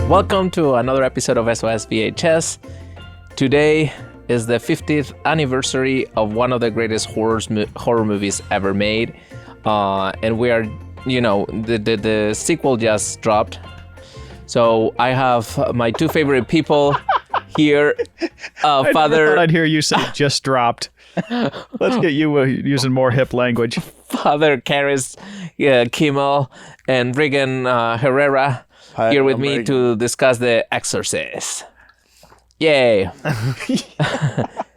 Welcome to another episode of SOS VHS. Today is the 50th anniversary of one of the greatest horror movies ever made. And we are, the sequel just dropped. So I have my two favorite people here. I thought I'd hear you say just dropped. Let's get you using more hip language. Father Scariest, Kimmel, and Regan Herrera. Hi, here with I'm me Regan. to discuss the Exorcist. Yay.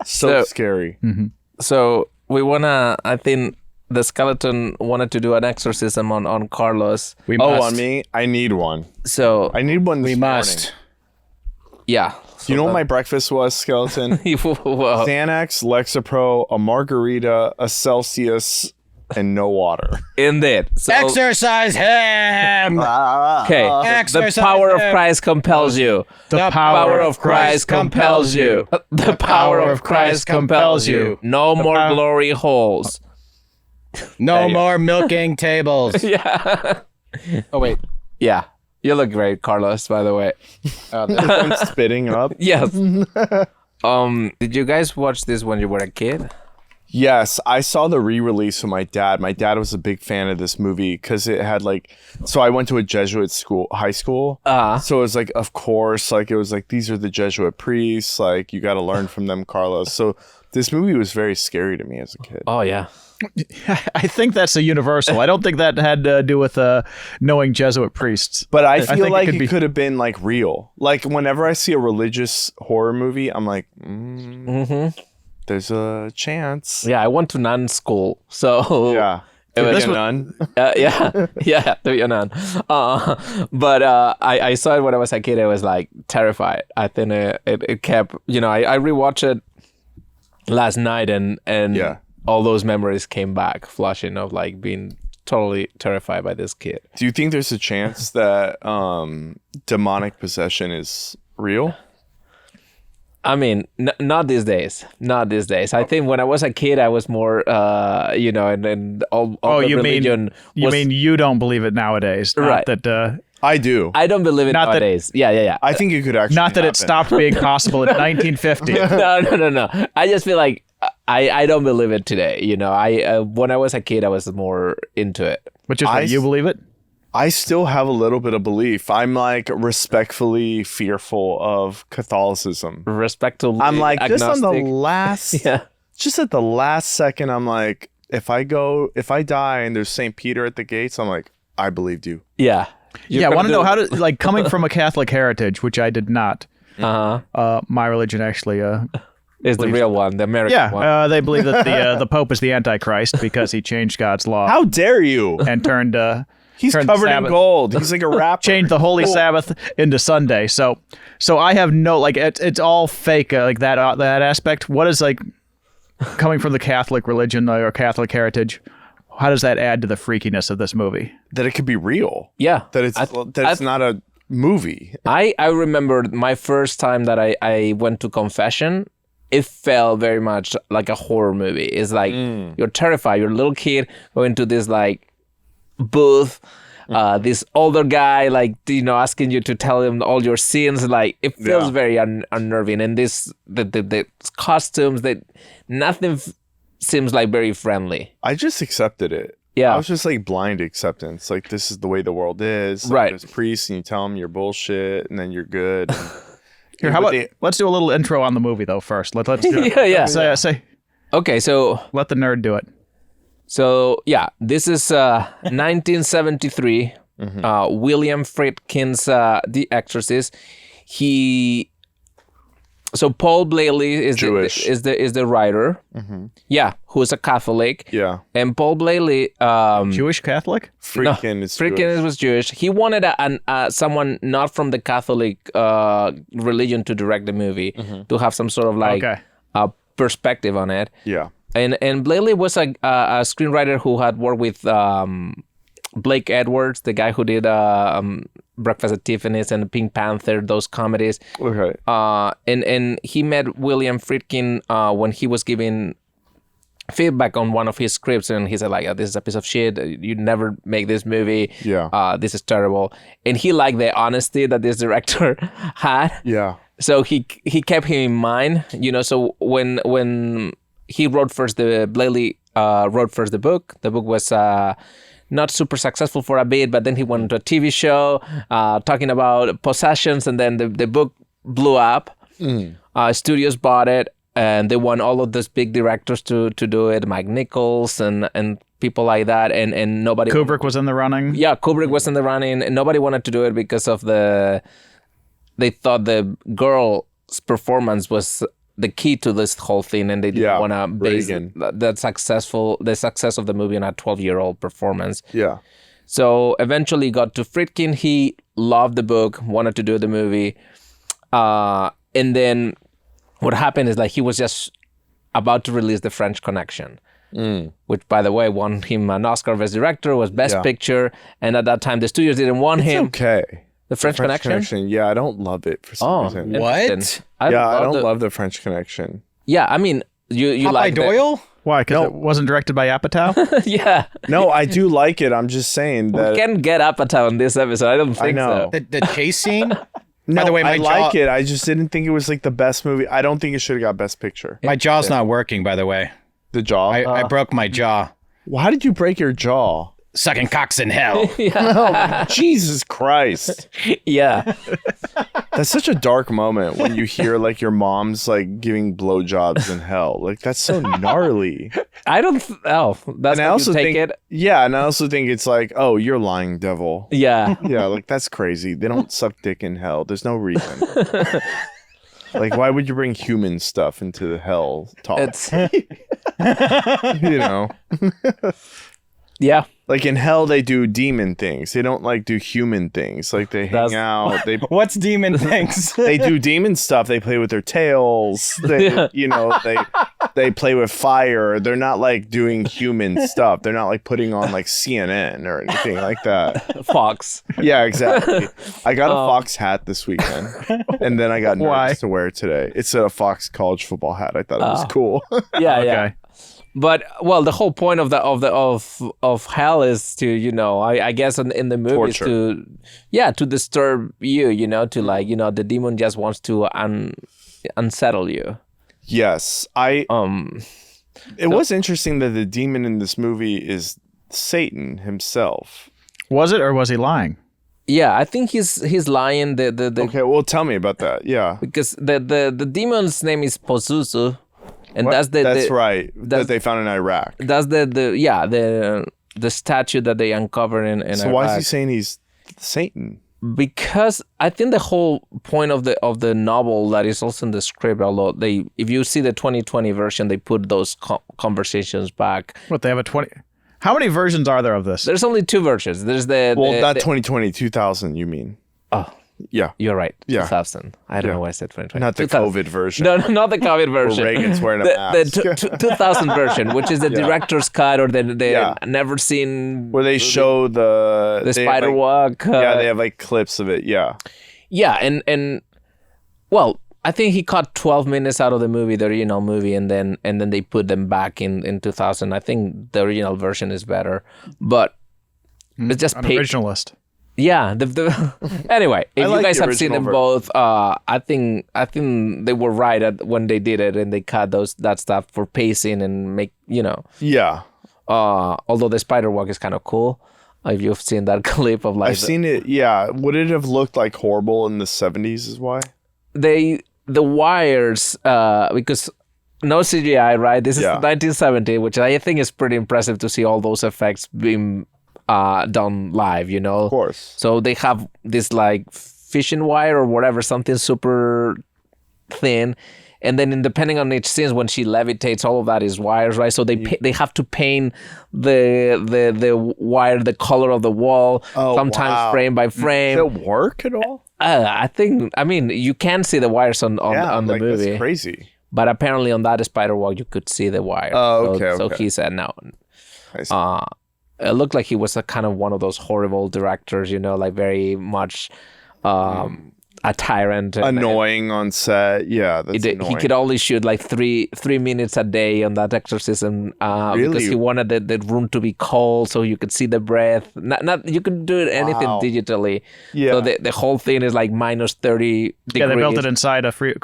So scary. So we I think the skeleton wanted to do an exorcism on Carlos. On me? I need one. So I need one this We morning. must. yeah. You know what my breakfast was, Skeleton? Well, Xanax, Lexapro, a margarita, a Celsius, and no water. indeed. So, Exorcise him! okay. The Exorcise power of him. Christ compels you. The Power of Christ compels you. The power of Christ compels you. No more pow- glory holes. No more milking tables. Yeah. Oh, wait. Yeah. You look great, Carlos, by the way. I'm spitting up. Yes. Did you guys watch this when you were a kid? Yes, I saw the re-release with my dad. My dad was a big fan of this movie because it had so I went to a Jesuit high school. So it was of course, it was these are the Jesuit priests. You got to learn from them, Carlos. So this movie was very scary to me as a kid. Oh, yeah. I think that's a universal. I don't think that had to do with knowing Jesuit priests. But I feel think like it it could have been real. Whenever I see a religious horror movie, I'm like, there's a chance. Yeah, I went to nun school, so Yeah. It was- This none. yeah, to be a nun. But I saw it when I was a kid. I was terrified. I think it kept. I rewatched it last night, and Yeah. all those memories came back, flushing of being totally terrified by this kid. Do you think there's a chance that demonic possession is real? I mean, not these days. Not these days. I think when I was a kid, I was more, and all the religion. You mean you don't believe it nowadays? Not Right. That. I do. I don't believe it Not that- nowadays. Yeah. I think it could actually Not that it happen. stopped being possible in 1950. No. I just feel like I don't believe it today. When I was a kid, I was more into it. Which is what, you believe it? I still have a little bit of belief. I'm respectfully fearful of Catholicism. Respectfully I'm just on the agnostic. last, Yeah. just at the last second, I'm if I die and there's St. Peter at the gates, I'm I believed you. Yeah. I want to know how to, coming from a Catholic heritage, which I did not. My religion actually. Is the real one, the American one. They believe that the Pope is the Antichrist because he changed God's law How dare you? and turned. He's turned the covered in Sabbath- gold. He's like a rapper. Changed the Holy Sabbath into Sunday. So I have no it's all fake. That aspect. What is coming from the Catholic religion or Catholic heritage? How does that add to the freakiness of this movie? That it could be real. Yeah. That it's not a movie. I remember my first time that I went to confession. It felt very much like a horror movie. It's you're terrified. You're a little kid going to this booth. This older guy asking you to tell him all your sins. It feels very unnerving. And the costumes, that nothing seems very friendly. I just accepted it. Yeah. I was just blind acceptance. This is the way the world is. Right. There's priests and you tell them you're bullshit and then you're good. Here, how about let's do a little intro on the movie though first. Let's Yeah. say Okay, so let the nerd do it. So, yeah, this is 1973. William Friedkin's The Exorcist. So Paul Blaley is Jewish. the writer. Yeah, who's a Catholic. Yeah. And Paul Blaley, Jewish Catholic? Friedkin was Jewish. He wanted someone not from the Catholic religion to direct the movie, to have some sort of perspective on it. Yeah. And Blaley was a screenwriter who had worked with Blake Edwards, the guy who did Breakfast at Tiffany's and Pink Panther, those comedies. Okay. And he met William Friedkin when he was giving feedback on one of his scripts, and he said like, this is a piece of shit. You never make this movie. Yeah. This is terrible. And he liked the honesty that this director had. Yeah. So he kept him in mind, So when he wrote first Blaley wrote first the book. The book was not super successful for a bit, but then he went into a TV show talking about possessions, and then the book blew up. Studios bought it, and they want all of those big directors to do it, Mike Nichols and people like that, and nobody. Kubrick was in the running. Yeah, Kubrick was in the running, and nobody wanted to do it because of they thought the girl's performance was the key to this whole thing, and they didn't want to base the success of the movie on a 12-year-old performance. Yeah. So eventually got to Friedkin. He loved the book, wanted to do the movie. And then what happened is like he was just about to release The French Connection, which, by the way, won him an Oscar Best Director, was Best Picture. And at that time, the studios didn't want him. Okay. The French Connection? Yeah, I don't love it for some reason. What? I don't love The French Connection. Yeah, I mean, you like Doyle? Why? Because it wasn't directed by Apatow? Yeah. No, I do like it. I'm just saying that. We can't get Apatow on this episode. I don't think so. The chase scene? No, By the way, I like it. I just didn't think it was like the best movie. I don't think it should have got Best Picture. My jaw's not working, by the way. The jaw? I broke my jaw. Well, how did you break your jaw? Sucking cocks in hell. Oh, Jesus Christ. Yeah. That's such a dark moment when you hear like your mom's like giving blowjobs in hell. Like that's so gnarly. I don't. That's And I how also you take think, it. yeah, and I also think it's like, oh, you're lying, devil. Yeah. Yeah, like that's crazy. They don't suck dick in hell. There's no reason. Like, why would you bring human stuff into the hell talk? It's You know, yeah. like in hell they do demon things. They don't like do human things. Like they hang out. They What's demon things? they do demon stuff. They play with their tails. They, they play with fire. They're not like doing human stuff. They're not like putting on like CNN or anything like that. Fox. Yeah, exactly. I got a Fox hat this weekend, and then I got Why? nerds to wear it today. It's a Fox college football hat. I thought it was cool. Yeah. Okay. Yeah. But the whole point of hell is to I guess in the movies Torture. to disturb you to like the demon just wants to unsettle you. Yes, It was interesting that the demon in this movie is Satan himself. Was it, or was he lying? Yeah, I think he's lying. The Okay, well, tell me about that. Yeah, because the demon's name is Posuzu. And that's right. That's, that they found in Iraq. That's the statue that they uncovered in So Iraq. why is he saying he's Satan? Because I think the whole point of the novel that is also in the script, although if you see the 2020 version, they put those conversations back. What, they have a 20... How many versions are there of this? There's only two versions. There's not 2020, 2000, you mean? Oh. Yeah. You're right. Yeah. 2000. I don't know why I said 2020. Not the 2000. COVID version. No, not the COVID version. Where Reagan's wearing a mask. The 2000 version, which is the director's cut, or the never seen. Where they show the spider walk. They have like clips of it. Yeah. Yeah, and well, I think he cut 12 minutes out of the original movie, and then they put them back in 2000. I think the original version is better, but it's just An originalist. Yeah. Anyway, if you guys have seen them both, I think they were right when they did it, and they cut that stuff for pacing and make Yeah. Although the spider walk is kind of cool. If you've seen that clip of like, I've seen it. Yeah. Would it have looked like horrible in the 70s? Is why the wires because no CGI, right? This is 1970, which I think is pretty impressive to see all those effects being done live, Of course. So they have this like fishing wire or whatever, something super thin, and then depending on each scene, when she levitates, all of that is wires, right? So they have to paint the wire the color of the wall, sometimes frame by frame. Does it work at all? I mean, you can see the wires on the movie. That's crazy. But apparently on that spider walk, you could see the wire. Oh, okay. So he said no. I see. It looked like he was a kind of one of those horrible directors, like very much a tyrant. Annoying on set. Yeah, that's He annoying. could only shoot like three minutes a day on that exorcism because he wanted the room to be cold so you could see the breath. Not you could do anything digitally. Yeah. So the whole thing is like minus 30 degrees. Yeah, they built it inside a free.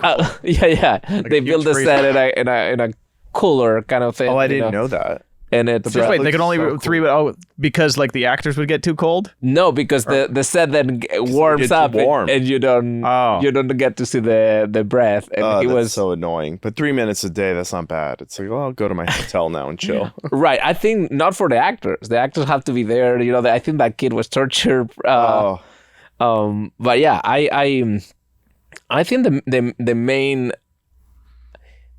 Yeah. They built the huge set in a cooler kind of thing. Oh, I didn't know that. And it's Wait, they can only so cool. because like the actors would get too cold. no, because the set then warms gets too up warm. and you don't get to see the breath. And he That's was so annoying. But 3 minutes a day, that's not bad. It's like, well, I'll go to my hotel now and chill. right. I think not for the actors. The actors have to be there. I think that kid was tortured. But yeah, I think the main.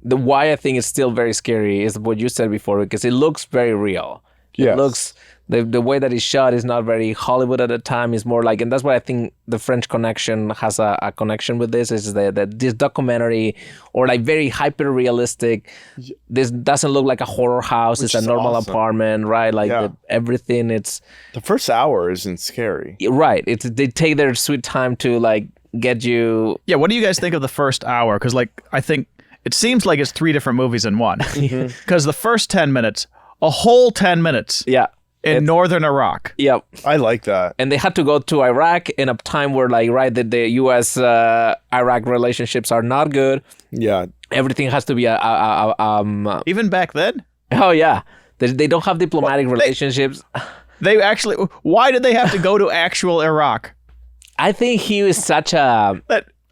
Why I think it's still very scary is what you said before, because it looks very real. Yes. It looks the way that it's shot is not very Hollywood at the time. It's more like, and that's why I think the French Connection has a connection with this. Is that this documentary or like very hyper realistic. This doesn't look like a horror house. It's a normal apartment, right? Like everything. It's the first hour isn't scary. Right. They take their sweet time to like get you. Yeah. What do you guys think of the first hour? Because like I think. It seems like it's 3 different movies in one. Because the first 10 minutes, a whole 10 minutes in northern Iraq. Yep. I like that. And they had to go to Iraq in a time where like, the U.S. Iraq relationships are not good. Yeah. Everything has to be Even back then? Oh, yeah. They don't have diplomatic relationships. They actually... Why did they have to go to actual Iraq? I think he was such a...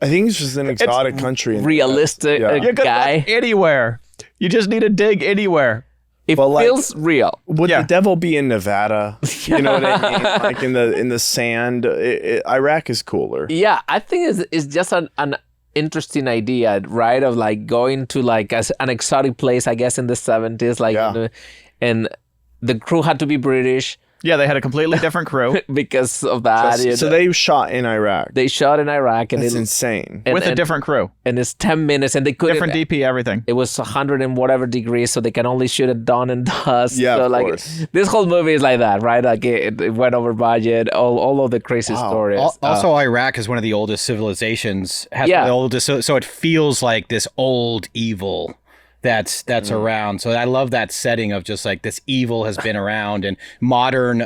I think it's just an exotic country. Realistic guy. Anywhere. You just need to dig anywhere. It feels real. Would the devil be in Nevada? You know what I mean? Like in the sand. Iraq is cooler. Yeah, I think it's just an interesting idea, right? Of like going to like an exotic place, I guess in the 70s. Like, and the crew had to be British. Yeah, they had a completely different crew. Because of that. So they shot in Iraq. They shot in Iraq. And it's insane. With a different crew. And it's 10 minutes and they couldn't. Different DP, everything. It was 100 and whatever degrees, so they can only shoot at dawn and dusk. Yeah, so of like, course. This whole movie is like that, right? Like it went over budget, all of the crazy stories. Also, Iraq is one of the oldest civilizations. Has one of the oldest, so it feels like this old evil that's around. So I love that setting of just like this evil has been around and modern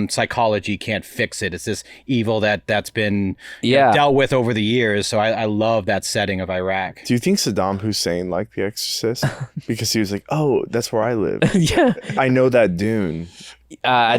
psychology can't fix it. It's this evil that's been dealt with over the years. So I love that setting of Iraq. Do you think Saddam Hussein liked The Exorcist? Because he was like, oh, that's where I live. Yeah. I know that dune. I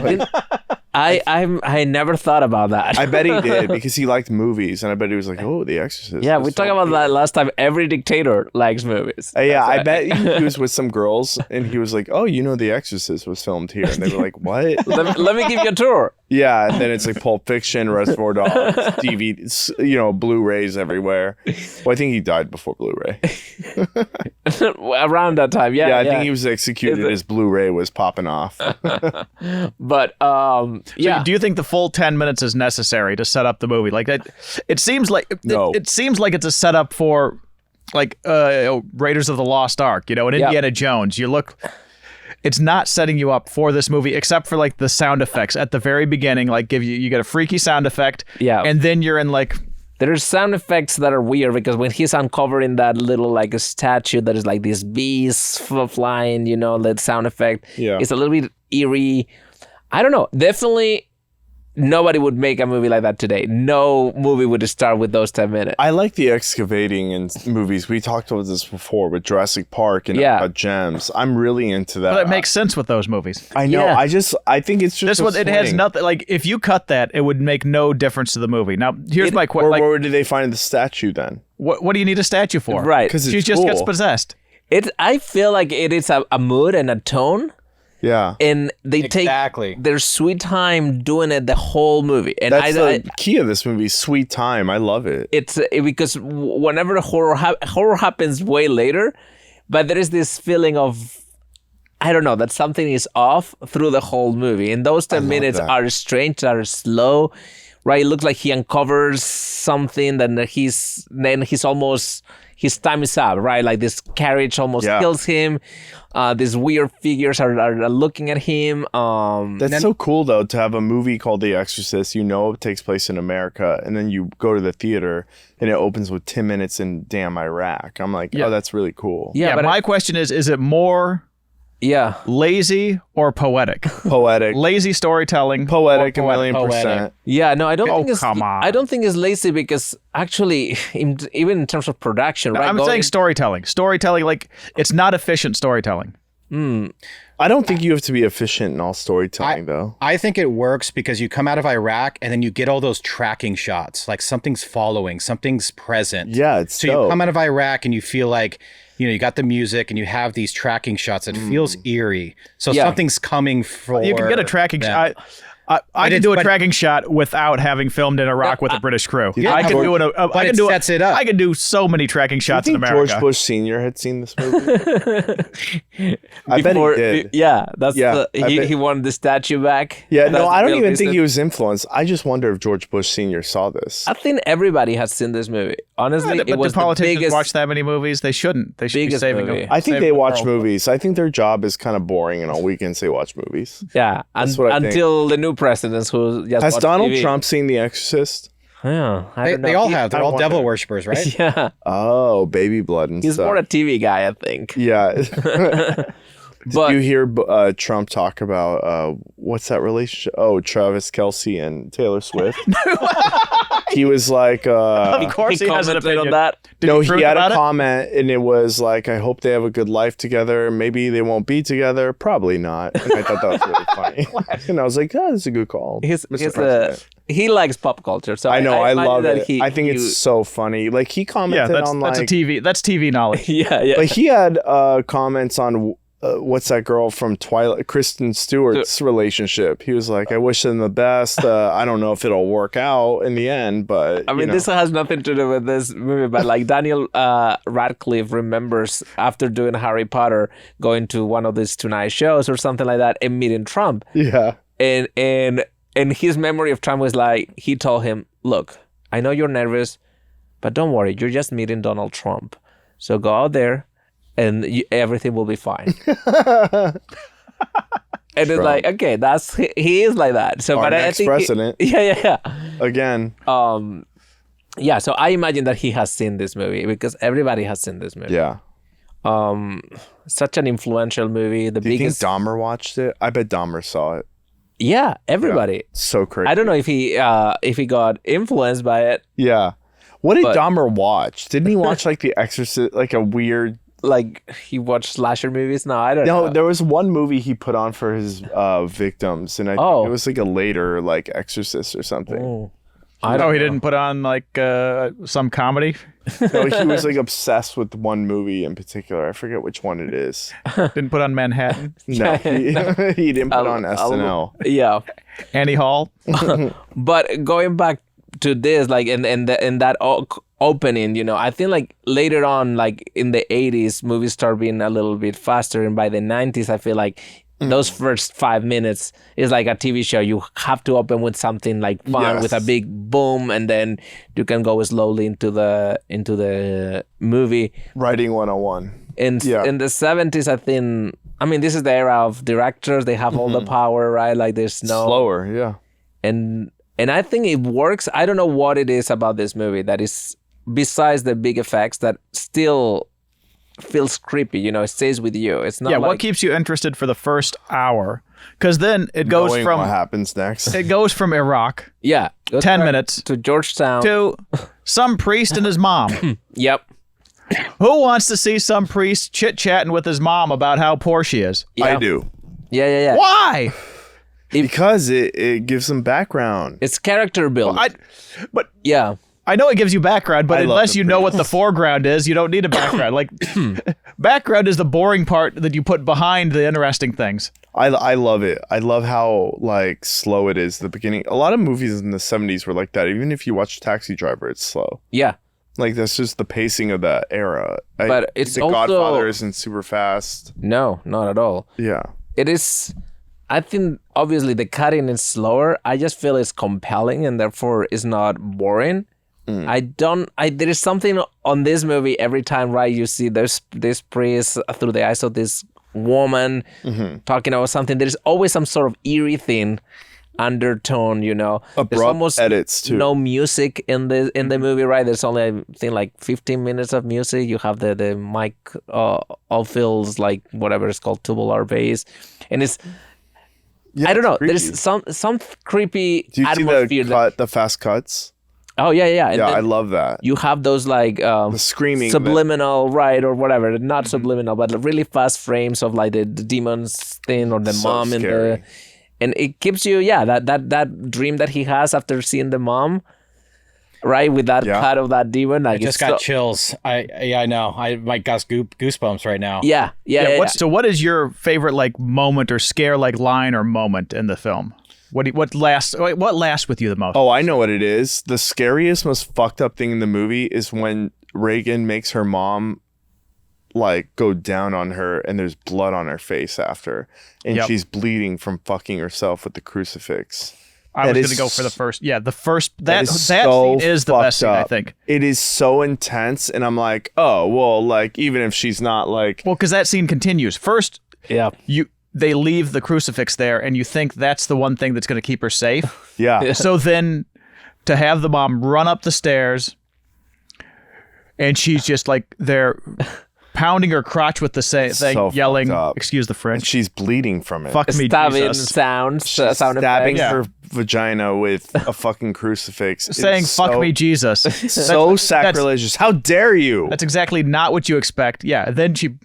never thought about that. I bet he did because he liked movies, and I bet he was like, "Oh, The Exorcist." Yeah, we talked about that last time. Every dictator likes movies. Yeah, I bet he was with some girls, and he was like, "Oh, you know, The Exorcist was filmed here," and they were like, "What?" Let me give you a tour. Yeah, and then it's like Pulp Fiction, Reservoir Dogs, DVDs, Blu-rays everywhere. Well, I think he died before Blu-ray. Around that time, yeah. I think he was executed as Blu-ray was popping off. But So do you think the full 10 minutes is necessary to set up the movie? Like it seems like it seems like it's a setup for like Raiders of the Lost Ark, and Indiana Jones. It's not setting you up for this movie except for like the sound effects at the very beginning, like you get a freaky sound effect, and then you're in like. There's sound effects that are weird because when he's uncovering that little like a statue that is like these bees flying, that sound effect. Yeah. It's a little bit eerie. I don't know. Definitely nobody would make a movie like that today. No movie would start with those 10 minutes. I like the excavating in movies. We talked about this before with Jurassic Park and about gems. I'm really into that. But it makes sense with those movies. I know. Yeah. I think it's just this one. It has nothing. Like if you cut that, it would make no difference to the movie. Now here's my question: where did they find the statue then? What do you need a statue for? Right, because she just gets possessed. I feel like it is a mood and a tone. Yeah. And they take their sweet time doing it the whole movie. And that's the key of this movie, sweet time. I love it. It's because whenever horror happens way later, but there is this feeling of, I don't know, that something is off through the whole movie. And those 10 minutes are strange, are slow, right? It looks like he uncovers something, then he's his time is up, right? Like this carriage almost kills him. These weird figures are looking at him. That's so cool though, to have a movie called The Exorcist. It takes place in America, and then you go to the theater and it opens with 10 minutes in damn Iraq. I'm like, oh, that's really cool. Yeah, but my question is it more lazy or poetic? Poetic. Lazy storytelling. Poetic, a million percent. Yeah, no, I don't think it's come on. I don't think it's lazy because actually even in terms of production, right? I'm saying storytelling. Storytelling, like it's not efficient storytelling. I don't think you have to be efficient in all storytelling though. I think it works because you come out of Iraq and then you get all those tracking shots, like something's following, something's present. Yeah, it's so you come out of Iraq and you feel like, you got the music and you have these tracking shots. It feels eerie. So something's coming for. You can get a tracking shot. I can do a tracking shot without having filmed in Iraq with a British crew. I can do it. But it sets it up. I can do so many tracking shots in America. George Bush Sr. had seen this movie? I bet he did. Yeah, he wanted the statue back. Yeah, no, I don't even think he was influenced. I just wonder if George Bush Sr. saw this. I think everybody has seen this movie. Honestly, but it was the politicians biggest, watch that many movies. They shouldn't. They should be saving movie. them. I think they watch movies. I think their job is kind of boring, and on weekends they watch movies. Yeah, until the new presidents who just has watch Donald TV. Trump seen The Exorcist? Yeah, I don't know. They all have. They're all devil worshippers, right? Yeah. Oh, baby blood and He's stuff. more a TV guy, I think. Yeah. But Did you hear Trump talk about what's that relationship? Oh, Travis Kelce and Taylor Swift. He was like, Of course, he has an commented opinion on that. he had a comment, and it was like, I hope they have a good life together. Maybe they won't be together. Probably not. And I thought that was really funny. And I was like, oh, that's a good call. He likes pop culture, so I know, I love that it. I think it's so funny. Like he commented on that's like that's TV knowledge. yeah. Like he had comments on what's that girl from Twilight, Kristen Stewart's relationship. He was like, I wish them the best. I don't know if it'll work out in the end, but I mean, this has nothing to do with this movie, but like Daniel Radcliffe remembers after doing Harry Potter going to one of these Tonight shows or something like that and meeting Trump. Yeah. And his memory of Trump was like, he told him, look, I know you're nervous, but don't worry, you're just meeting Donald Trump. So go out there and everything will be fine. And it's like, okay, he is like that. So, Our but next I think president. Yeah. Again. Yeah, so I imagine that he has seen this movie because everybody has seen this movie. Yeah. Such an influential movie. Do you think Dahmer watched it? I bet Dahmer saw it. Yeah, everybody. Yeah, so crazy. I don't know if he got influenced by it. Yeah. What did Dahmer watch? Didn't he watch like The Exorcist, like a weird... Like he watched slasher movies? No, I don't know. No, there was one movie he put on for his victims, and I think it was like a later like Exorcist or something. Oh. He didn't put on like some comedy. No, he was like obsessed with one movie in particular. I forget which one it is. Didn't put on Manhattan. No, he didn't put on SNL. Yeah, Annie Hall. But going back to this, like in that opening, I think like later on, like in the 80s, movies start being a little bit faster, and by the 90s, I feel like those first 5 minutes is like a TV show. You have to open with something like fun, with a big boom, and then you can go slowly into the movie. Writing 101. In the 70s, I mean, this is the era of directors. They have all the power, right? Like there's no slower, yeah. And I think it works. I don't know what it is about this movie that is, besides the big effects, that still feels creepy. It stays with you. It's not. Yeah, what keeps you interested for the first hour? Because then it goes Knowing from what happens next. It goes from Iraq. Yeah, 10 minutes to Georgetown to some priest and his mom. Yep. Who wants to see some priest chit-chatting with his mom about how poor she is? Yeah. I do. Yeah. Why? Because it gives some background. It's character building. Yeah. I know it gives you background, but I love unless the you know what the foreground is, you don't need a background. Like, background is the boring part that you put behind the interesting things. I love it. I love how like slow it is at the beginning. A lot of movies in the 70s were like that. Even if you watch Taxi Driver, it's slow. Yeah. Like that's just the pacing of that era. But it's The also... Godfather isn't super fast. No, not at all. Yeah. It is... I think obviously the cutting is slower. I just feel it's compelling and therefore it's not boring. There is something on this movie every time, right? You see this priest through the eyes of this woman talking about something. There's always some sort of eerie thing, undertone, you know. Abrupt There's almost edits too. no music in the movie, right? There's only, I think, like 15 minutes of music. You have the mic all fills, like whatever it's called, tubular bass, and it's I don't know. Creepy. There's some creepy Do you see atmosphere. the fast cuts? Oh yeah. And Yeah, then I love that. you have those like The screaming. subliminal, right, or whatever. Not subliminal, but really fast frames of like the demons thing or the So mom in scary. the, and it gives you that dream that he has after seeing the mom, right, with that cut of that demon. Like I just got chills. I know. I might got goosebumps right now. Yeah. So what is your favorite like moment or scare like line or moment in the film? What lasts with you the most? Oh, I know what it is. The scariest, most fucked up thing in the movie is when Reagan makes her mom like go down on her and there's blood on her face after, and she's bleeding from fucking herself with the crucifix. I was going to go for the first. Yeah, the first that scene is the best scene, I think. It is so intense, and I'm like, oh well, like even if she's not like, well, because that scene continues. First, Yeah. they leave the crucifix there, and you think that's the one thing that's going to keep her safe. yeah, So then, to have the mom run up the stairs, and she's just like there, pounding her crotch with the thing, So yelling, fucked up. "Excuse the and French." she's bleeding from it. Fuck me, Stabbing Jesus. sound Stabbing effects. her vagina with a fucking crucifix. Saying It's "fuck so- me, Jesus." So sacrilegious. How dare you? That's exactly not what you expect. Yeah. Then she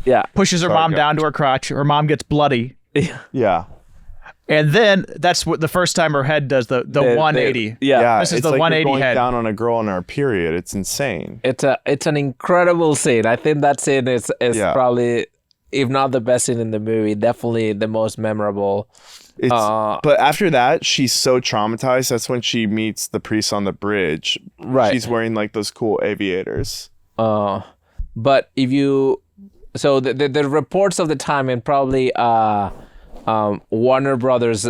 Yeah. pushes her mom down to her crotch. Her mom gets bloody. Yeah. And then that's what the first time her head does the 180. Yeah, This is it's the like 180 you're going head. down on a girl on her period. It's insane. It's an incredible scene. I think that scene is probably, if not the best scene in the movie, definitely the most memorable. It's but after that, she's so traumatized. That's when she meets the priest on the bridge. Right. She's wearing like those cool aviators. But if you, so the reports of the time, and probably Warner Brothers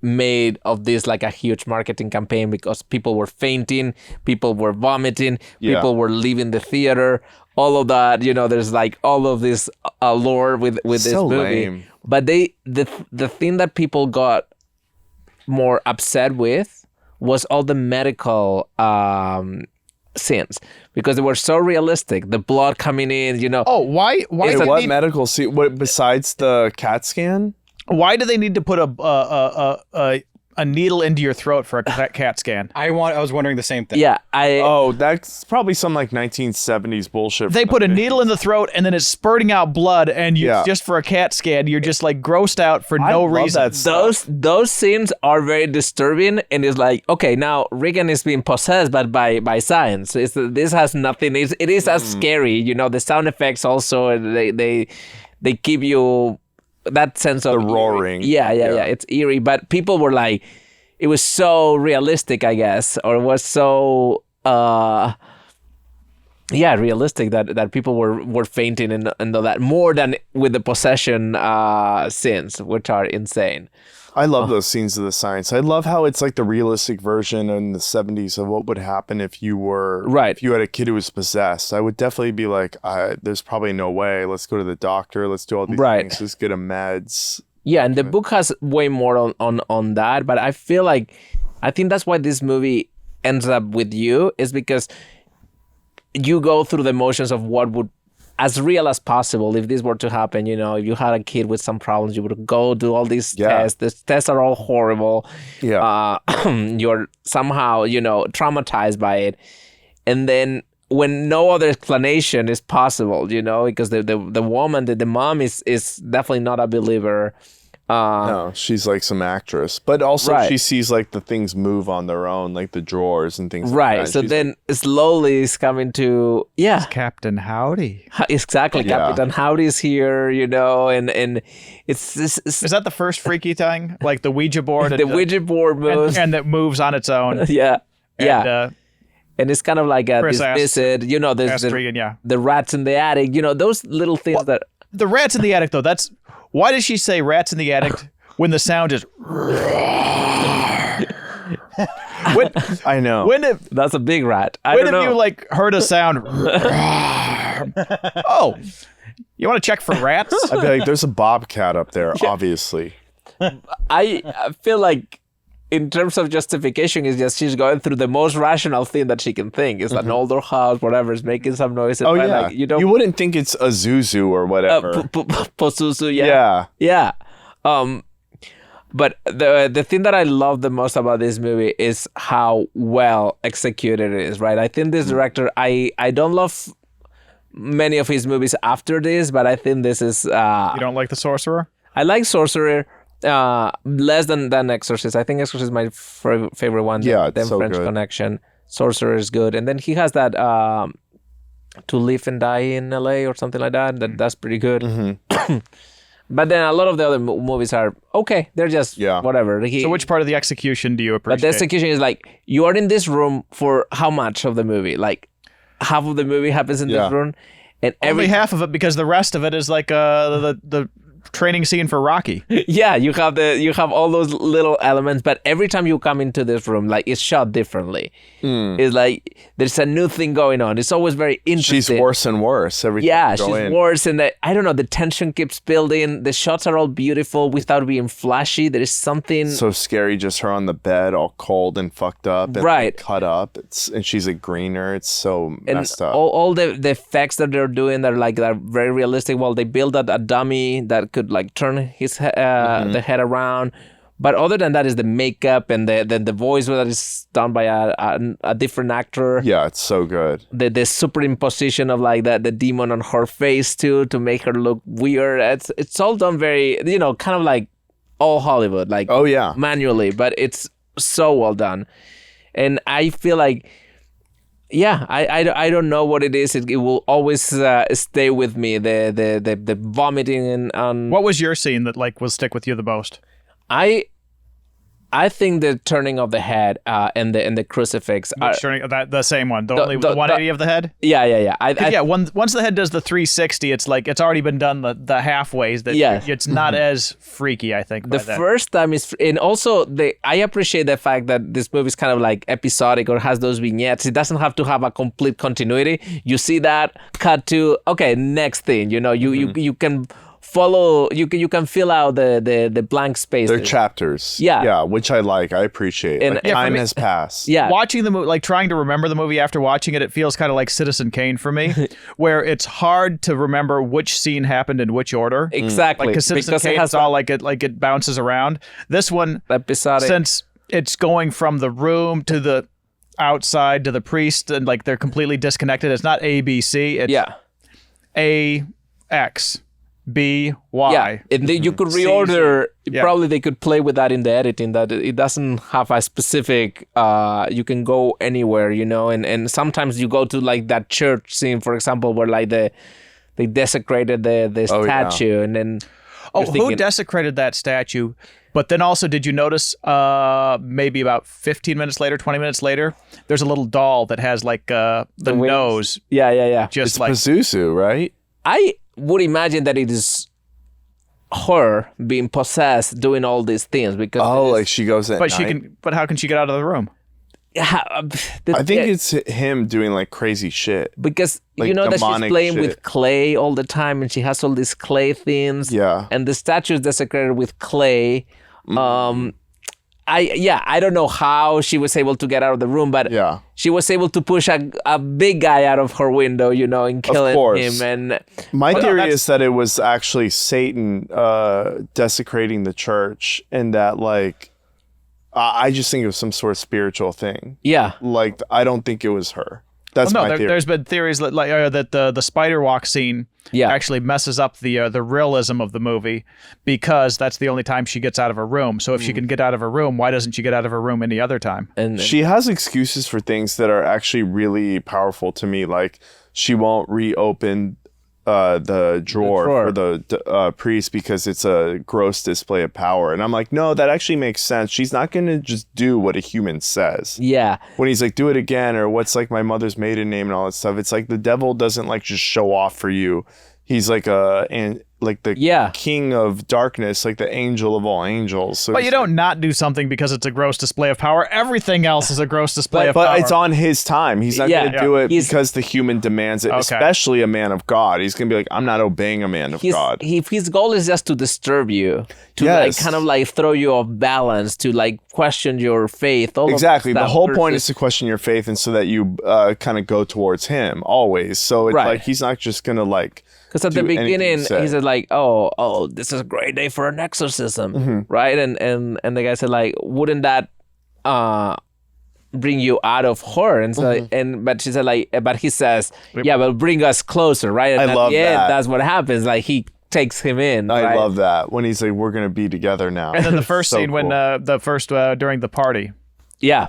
made of this like a huge marketing campaign, because people were fainting, people were vomiting, people were leaving the theater, all of that. You know, there's like all of this lore with this So movie. lame. But the thing that people got more upset with was all the medical scenes, because they were so realistic. The blood coming in, you know. Oh, why Wait, did what they, medical scene? What besides the CAT scan? why do they need to put a needle into your throat for a CAT scan? I was wondering the same thing. Yeah, Oh, that's probably some like 1970s bullshit. They from put the a needle in the throat and then it's spurting out blood, and you just for a CAT scan, you're just like grossed out for no love reason. that stuff. those scenes are very disturbing, and it's like, okay, now Regan is being possessed, but by science. This has nothing. It is as scary, you know. The sound effects also, they give you that sense of The roaring. Yeah. It's eerie, but people were like, it was so realistic, I guess, or it was so realistic that people were fainting and all that, more than with the possession scenes, which are insane. I love those scenes of the science. I love how it's like the realistic version in the 70s of what would happen if you were if you had a kid who was possessed. I would definitely be like, there's probably no way. Let's go to the doctor. Let's do all these things. Let's get him meds. Yeah, and the book has way more on that, but I think that's why this movie ends up with you, is because you go through the motions of what would, as real as possible, if this were to happen. You know, if you had a kid with some problems, you would go do all these tests. These tests are all horrible. Yeah. You're somehow, you know, traumatized by it. And then when no other explanation is possible, you know, because the woman, the mom is definitely not a believer. No, she's like some actress, but also she sees like the things move on their own, like the drawers and things. Right. Like that. So then slowly it's coming to Captain Howdy. Exactly. Yeah. Captain Howdy's here, you know, and it's Is that the first freaky thing? Like the Ouija board? the Ouija board moves. and that moves on its own. Yeah. And, And it's kind of like a Chris dismissive, you know, there's Regan, the rats in the attic, you know, those little things that. The rats in the attic, though, why does she say rats in the attic when the sound is... I know. That's a big rat. When have you like heard a sound? Oh, you want to check for rats? I'd be like, there's a bobcat up there, obviously. I feel like in terms of justification, is just she's going through the most rational thing that she can think. It's an older house, whatever, is making some noise. Oh, yeah. Like, you wouldn't think it's a Zuzu or whatever. Posuzu, yeah. Yeah. But the thing that I love the most about this movie is how well executed it is, right? I think this director, I don't love many of his movies after this, but I think this is... You don't like The Sorcerer? I like Sorcerer less than Exorcist. I think Exorcist is my favorite one. Yeah, then it's so French good. Connection. Sorcerer is good. And then he has that To Live and Die in LA or something like that. That's pretty good. Mm-hmm. But then a lot of the other movies are okay. They're just whatever. So which part of the execution do you appreciate? But the execution is like, you are in this room for how much of the movie? Like half of the movie happens in this room. And only half of it, because the rest of it is like the training scene for Rocky. Yeah, you have all those little elements, but every time you come into this room, like it's shot differently. It's like there's a new thing going on. It's always very interesting. She's worse and worse every time. Yeah, she's worse, and I don't know. The tension keeps building. The shots are all beautiful without being flashy. There is something so scary. Just her on the bed, all cold and fucked up, and right, cut up. And she's a greener. It's so messed up. All the effects that they're doing, they're very realistic. Well, they build a dummy that could like turn his the head around, but other than that is the makeup and the voice that is done by a different actor. Yeah, it's so good. The superimposition of like the demon on her face too, to make her look weird. It's all done very, kind of like all Hollywood, like manually, but it's so well done. And I feel like, yeah, I don't know what it is. It will always stay with me. The vomiting and what was your scene that like will stick with you the most? I think the turning of the head and the crucifix. The same one, the 180 of the head. Yeah. Once the head does the 360, it's like it's already been done the halfways. It's not as freaky. I think the first time is, and also I appreciate the fact that this movie is kind of like episodic or has those vignettes. It doesn't have to have a complete continuity. You see that, cut to next thing. You can follow, you can fill out the blank space. They're chapters. Yeah, which I like. I appreciate. And time has passed. Yeah, watching the movie, like trying to remember the movie after watching it, it feels kind of like Citizen Kane for me, where it's hard to remember which scene happened in which order. Exactly, because Citizen Kane it's all like it bounces around. This one, episodic, since it's going from the room to the outside to the priest, and like they're completely disconnected. It's not A, B, C. It's A, X, B, Y. Yeah, and you could reorder. Probably they could play with that in the editing, that it doesn't have a specific, you can go anywhere, and sometimes you go to like that church scene, for example, where like they desecrated the statue, and then who desecrated that statue? But then also, did you notice maybe about 15 minutes later, 20 minutes later, there's a little doll that has like the nose. Yeah. Just it's like Pazuzu, right? I would imagine that it is her being possessed doing all these things, because like she goes at night. But how can she get out of the room? I think it's him doing like crazy shit, because like that she's playing shit with clay all the time, and she has all these clay things. Yeah, and the statue is desecrated with clay. I don't know how she was able to get out of the room, but she was able to push a big guy out of her window, and killing him. And my theory is that it was actually Satan desecrating the church, and that like I just think it was some sort of spiritual thing. Yeah, like I don't think it was her. That's my theory. There's been theories that the spider walk scene actually messes up the realism of the movie, because that's the only time she gets out of her room. So if she can get out of her room, why doesn't she get out of her room any other time? And she has excuses for things that are actually really powerful to me, like she won't reopen the drawer for the priest because it's a gross display of power. And I'm like, no, that actually makes sense. She's not going to just do what a human says. Yeah. When he's like, do it again, or what's like my mother's maiden name and all that stuff. It's like the devil doesn't like just show off for you. He's like like the king of darkness, like the angel of all angels. So but you don't not do something because it's a gross display of power. Everything else is a gross display of power. But it's on his time. He's not going to do it because the human demands it, especially a man of God. He's going to be like, I'm not obeying a man of God. His goal is just to disturb you, to like kind of like throw you off balance, to like question your faith. Exactly. The whole point is to question your faith, and so that you kind of go towards him always. So it's like he's not just going to like. Because at the beginning, he said like, oh, this is a great day for an exorcism, right? And the guy said like, wouldn't that bring you out of horror? And so, but she said like, but he says, yeah, but bring us closer, right? And I love that. That's what happens. Like he takes him in. I love that when he's like, we're gonna be together now. And then the first scene when during the party,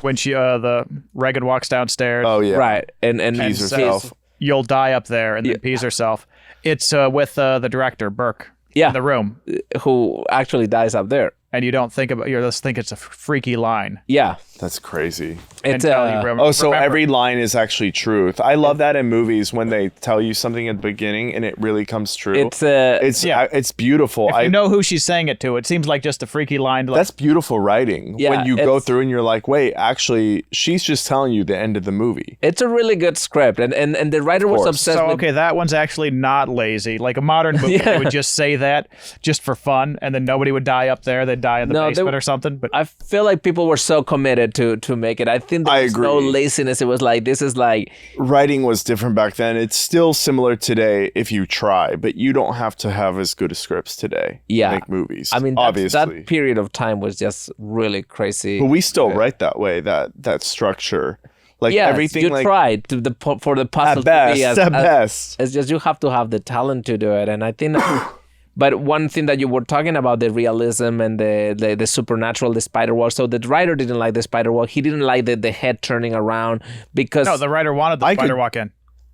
when she the Reagan walks downstairs, right, and pees herself. You'll die up there, and then pees herself. It's with the director, Burke, in the room. Who actually dies up there. And you don't think about, you just think it's a freaky line. Yeah. That's crazy. It's so every line is actually truth. I love that in movies when they tell you something at the beginning and it really comes true. It's beautiful. If you know who she's saying it to, it seems like just a freaky line. Like, that's beautiful writing. Yeah, when you go through and you're like, wait, actually, she's just telling you the end of the movie. It's a really good script, and the writer was obsessed. So okay, that one's actually not lazy. Like a modern movie, they would just say that just for fun, and then nobody would die up there. They'd die in the basement or something. But I feel like people were so committed to make it. I think there was no laziness. It was like, this is like... Writing was different back then. It's still similar today if you try, but you don't have to have as good a scripts today to make movies. I mean, obviously. That period of time was just really crazy. But we still write that way, that structure. Like everything, you tried for the puzzle at to be best. It's just you have to have the talent to do it, and I think... But one thing that you were talking about, the realism and the supernatural, the spider walk. So the writer didn't like the spider walk. He didn't like the head turning around because... No, the writer wanted the spider walk in.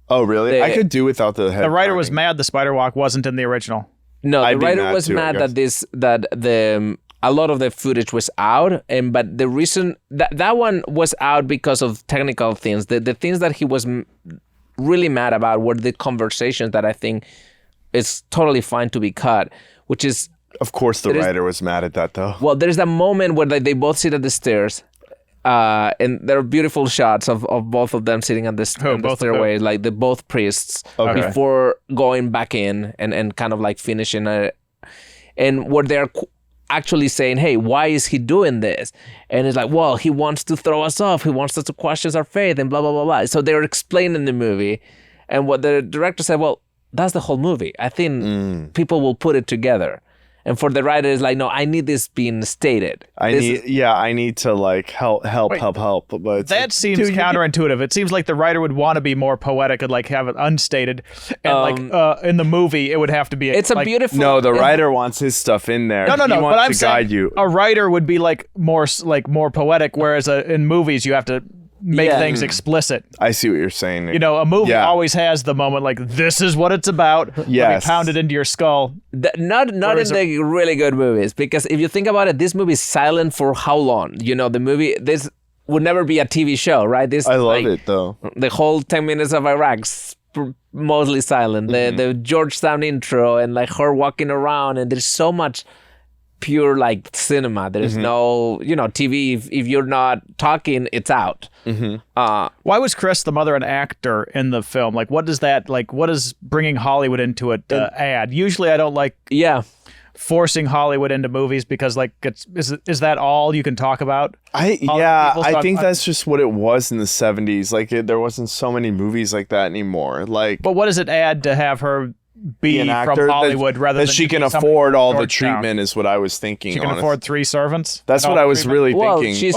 Oh, really? I could do without the head. The writer was mad the spider walk wasn't in the original. No, the writer was mad that a lot of the footage was out, but the reason that one was out because of technical things. The things that he was really mad about were the conversations that I think... It's totally fine to be cut, which is... Of course the writer was mad at that, though. Well, there's that moment where they both sit at the stairs, and there are beautiful shots of both of them sitting on the stairway, like both priests, before going back in and kind of like finishing it. And where they're actually saying, hey, why is he doing this? And it's like, well, he wants to throw us off. He wants us to question our faith and blah, blah, blah, blah. So they're explaining the movie. And what the director said, well, that's the whole movie. I think people will put it together. And for the writer, it's like, no, I need this being stated. I need to like help. But that seems counterintuitive. It seems like the writer would want to be more poetic and like have it unstated. And in the movie, it would have to be. It's a beautiful. No, the writer wants his stuff in there. No. He But I'm wants to guide saying you. A writer would be like more poetic, whereas in movies you have to make things explicit. I see what you're saying. You know, a movie always has the moment like, this is what it's about. Yes. Pound it into your skull. Not in the really good movies, because if you think about it, this movie is silent for how long? You know, the movie, this would never be a TV show, right? I love it, though. The whole 10 minutes of Iraq's mostly silent. The Georgetown intro and like her walking around, and there's so much pure like cinema. There's no, TV. If you're not talking, it's out. Why was Chris the mother an actor in the film? Like, what does that like? What does bringing Hollywood into it add? Usually, I don't like forcing Hollywood into movies because like is that all you can talk about? I think that's just what it was in the 70s. Like there wasn't so many movies like that anymore. Like, but what does it add to have her be an actor from Hollywood rather than she can afford all the treatment is what I was thinking. She can afford 3 servants. That's what I was really thinking. She's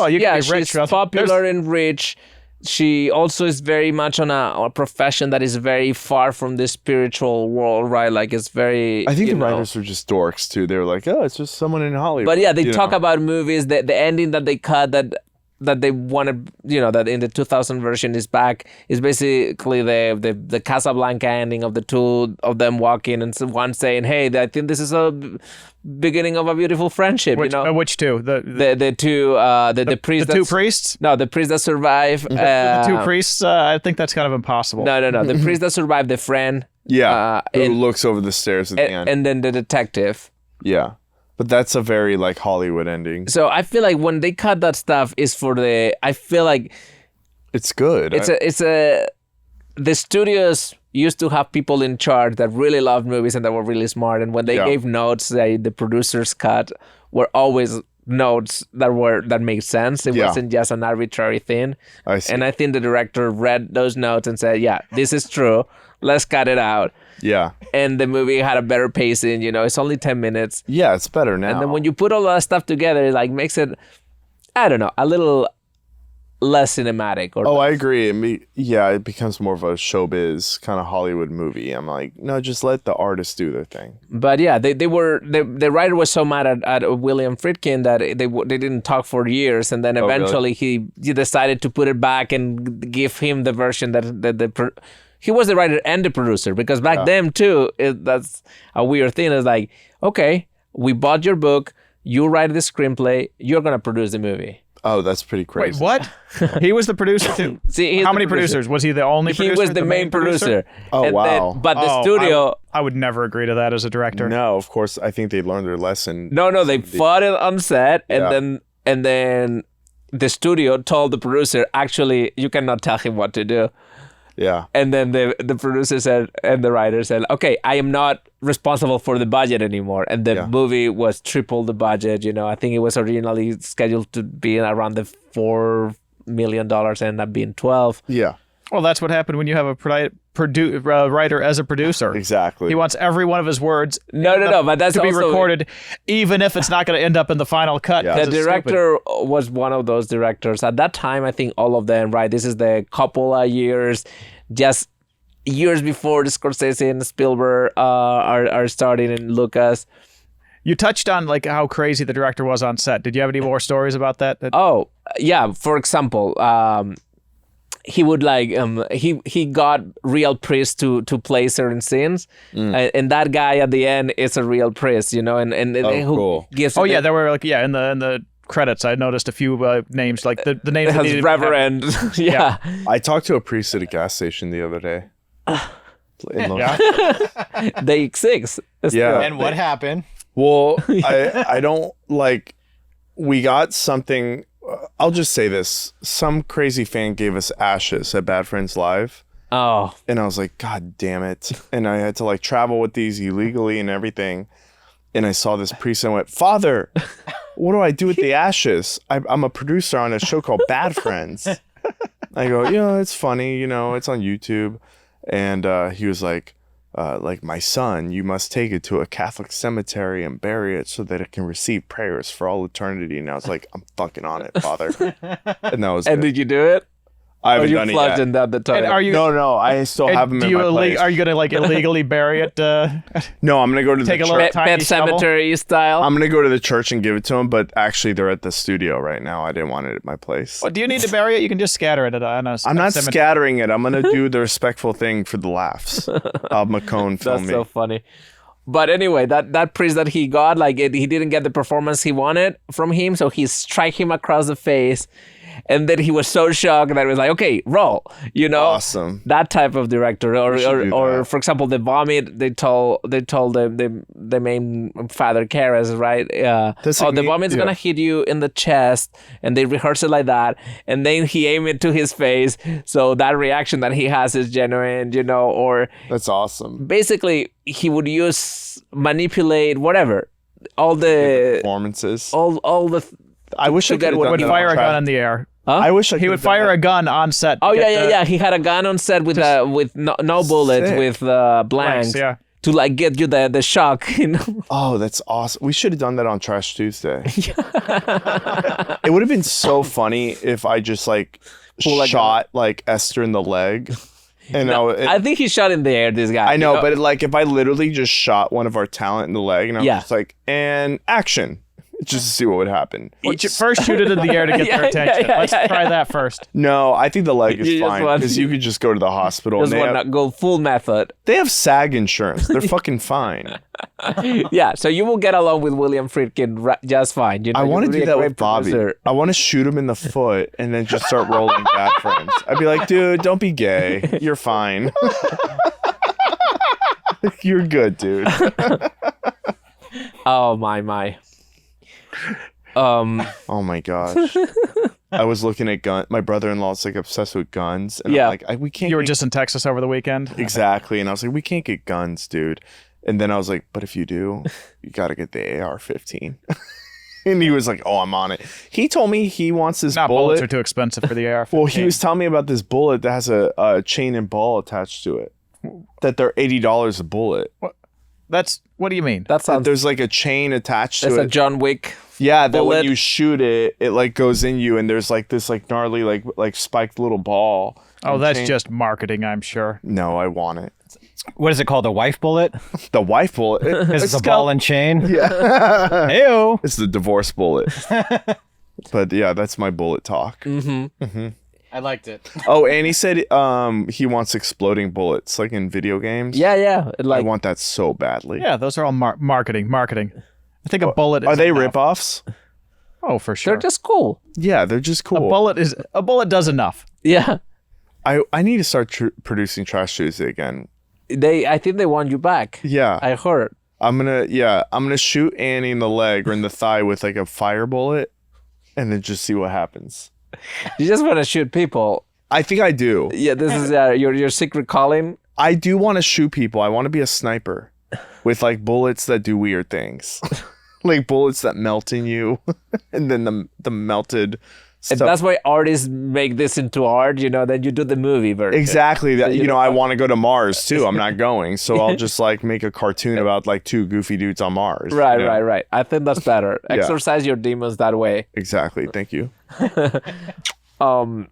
popular and rich. She also is very much on a profession that is very far from the spiritual world, right? Like it's very. I think the writers are just dorks too. They're like, oh, it's just someone in Hollywood. But yeah, they talk about movies. The ending that they cut that they wanted, that in the 2000 version is back, is basically the Casablanca ending of the two of them walking and one saying, hey, I think this is a beginning of a beautiful friendship. Which two? The priest. The two priests? No, the priest that survived. The two priests. I think that's kind of impossible. No. The priest that survived, the friend. Yeah, who looks over the stairs at the end. And then the detective. Yeah. But that's a very like Hollywood ending. So I feel like when they cut that stuff is for I feel like it's good. The studios used to have people in charge that really loved movies and that were really smart. And when they gave notes, the producer's cut were always notes that made sense. It wasn't just an arbitrary thing. I see. And I think the director read those notes and said, yeah, this is true. Let's cut it out. Yeah. And the movie had a better pacing, it's only 10 minutes. Yeah, it's better now. And then when you put all that stuff together, it like makes it, I don't know, a little less cinematic. I agree. It becomes more of a showbiz kind of Hollywood movie. I'm like, no, just let the artists do their thing. But yeah, the writer was so mad at William Friedkin that they didn't talk for years, and then eventually he decided to put it back and give him the version that he was the writer and the producer, because back then too, that's a weird thing. It's like, okay, we bought your book, you write the screenplay, you're gonna produce the movie. Oh, that's pretty crazy. Wait, what? He was the producer too. See, how many producers? Was he the only producer? He was the main producer. Oh, and wow. But the studio... I would never agree to that as a director. No, of course. I think they learned their lesson. No, they fought it on set, and then the studio told the producer, actually, you cannot tell him what to do. Yeah. And then the producer said, and the writer said, okay, I am not responsible for the budget anymore. And the movie was triple the budget. I think it was originally scheduled to be around the $4 million and ended up being 12. Yeah. Well, that's what happened when you have a writer as a producer. Exactly. He wants every one of his words but that's to be also recorded, even if it's not going to end up in the final cut. Yeah. The director was one of those directors. At that time, I think all of them, right? This is the Coppola years, just years before the Scorsese and Spielberg are starting, and Lucas. You touched on like how crazy the director was on set. Did you have any more stories about that? Oh, yeah. For example, he would he got real priests to play certain scenes, and that guy at the end is a real priest, and who cool. gives. There were in the credits I noticed a few names, like the names that has Reverend. Yeah. I talked to a priest at a gas station the other day. They exist. Yeah. And what happened? Well, I don't like. We got something. I'll just say this. Some crazy fan gave us ashes at Bad Friends Live. Oh. And I was like, God damn it. And I had to travel with these illegally and everything. And I saw this priest and I went, Father, what do I do with the ashes? I'm a producer on a show called Bad Friends. I go, it's funny, it's on YouTube. And he was like, my son, you must take it to a Catholic cemetery and bury it so that it can receive prayers for all eternity. And I was like, I'm fucking on it, Father. And that was And did you do it? I haven't done it yet. Down the toilet? And are you? No, I still have them in my place. Are you gonna illegally bury it? No, I'm gonna go to take the a little church. tiny Pet cemetery style. I'm gonna go to the church and give it to them, but actually they're at the studio right now. I didn't want it at my place. Well, do you need to bury it? You can just scatter it on a I'm not cemetery. scattering it. I'm gonna do the respectful thing for the laughs. McCone film That's so funny. But anyway, that priest that he got, he didn't get the performance he wanted from him, so he struck him across the face. And then he was so shocked that it was like, okay, roll, Awesome. That type of director, or for example, the vomit. They told the main Father Karras, right? The vomit's gonna hit you in the chest, and they rehearse it like that, and then he aimed it to his face, so that reaction that he has is genuine, or that's awesome. Basically, he would manipulate whatever, all the performances, all the. I wish I could would fire a gun in the air. Huh? I wish he would fire a gun on set. Oh yeah. He had a gun on set with no bullets, with blanks. Yeah. To get you the shock. Oh, that's awesome. We should have done that on Trash Tuesday. It would have been so funny if I just shot Esther in the leg. And I think he shot in the air, this guy. I know, but if I literally just shot one of our talent in the leg and I was just and action. Just to see what would happen. Well, first shoot it in the air to get their attention. Let's try that first. No, I think the leg is fine because you could just go to the hospital. Just want to go full method. They have SAG insurance. They're fucking fine. Yeah, so you will get along with William Friedkin just fine. I want to do that with Bobby. I want to shoot him in the foot and then just start rolling Bad Friends. I'd be like, dude, don't be gay. You're fine. You're good, dude. Oh my. Oh my gosh. I was looking at gun. My brother-in-law's like obsessed with guns. And Yeah. I'm like, we can't. You were just in Texas over the weekend? Exactly. And I was like, we can't get guns, dude. And then I was like, but if you do, you got to get the AR-15. And he was like, oh, I'm on it. He told me he wants this Bullets bullet. are too expensive for the AR-15. Well, he was telling me about this bullet that has a chain and ball attached to it. That they're $80 a bullet. What do you mean? That sounds. There's like a chain attached to That's it. a John Wick. Yeah, that bullet. when you shoot it, it like goes in you, and there's like this like gnarly like spiked little ball. Oh, and that's chain. just marketing, I'm sure. No, I want it. What is it called? The wife bullet? The wife bullet. Because it's a ball and chain? Yeah. Heyo. It's the divorce bullet. But yeah, that's my bullet talk. I liked it. Oh, and he said he wants exploding bullets like in video games. Yeah. I Like want that so badly. Yeah, those are all marketing. I think a bullet Are is they enough. ripoffs? Oh, for sure. they're just cool. Yeah, they're just cool. A bullet does enough. Yeah. I need to start producing Trash Tuesday again. I think they want you back. Yeah. I heard. I'm gonna shoot Annie in the leg or in the thigh with like a fire bullet and then just see what happens. You just want to shoot people. I think I do. Yeah, this is your secret calling. I do want to shoot people. I want to be a sniper with like bullets that do weird things. Like bullets that melt in you and then the melted And stuff. that's why artists make this into art, then you do the movie version. Exactly. That you I want to go to Mars too. I'm not going. So I'll just like make a cartoon about like two goofy dudes on Mars. Right, you know? right. I think that's better. Yeah. Exorcise your demons that way. Exactly. Thank you. Um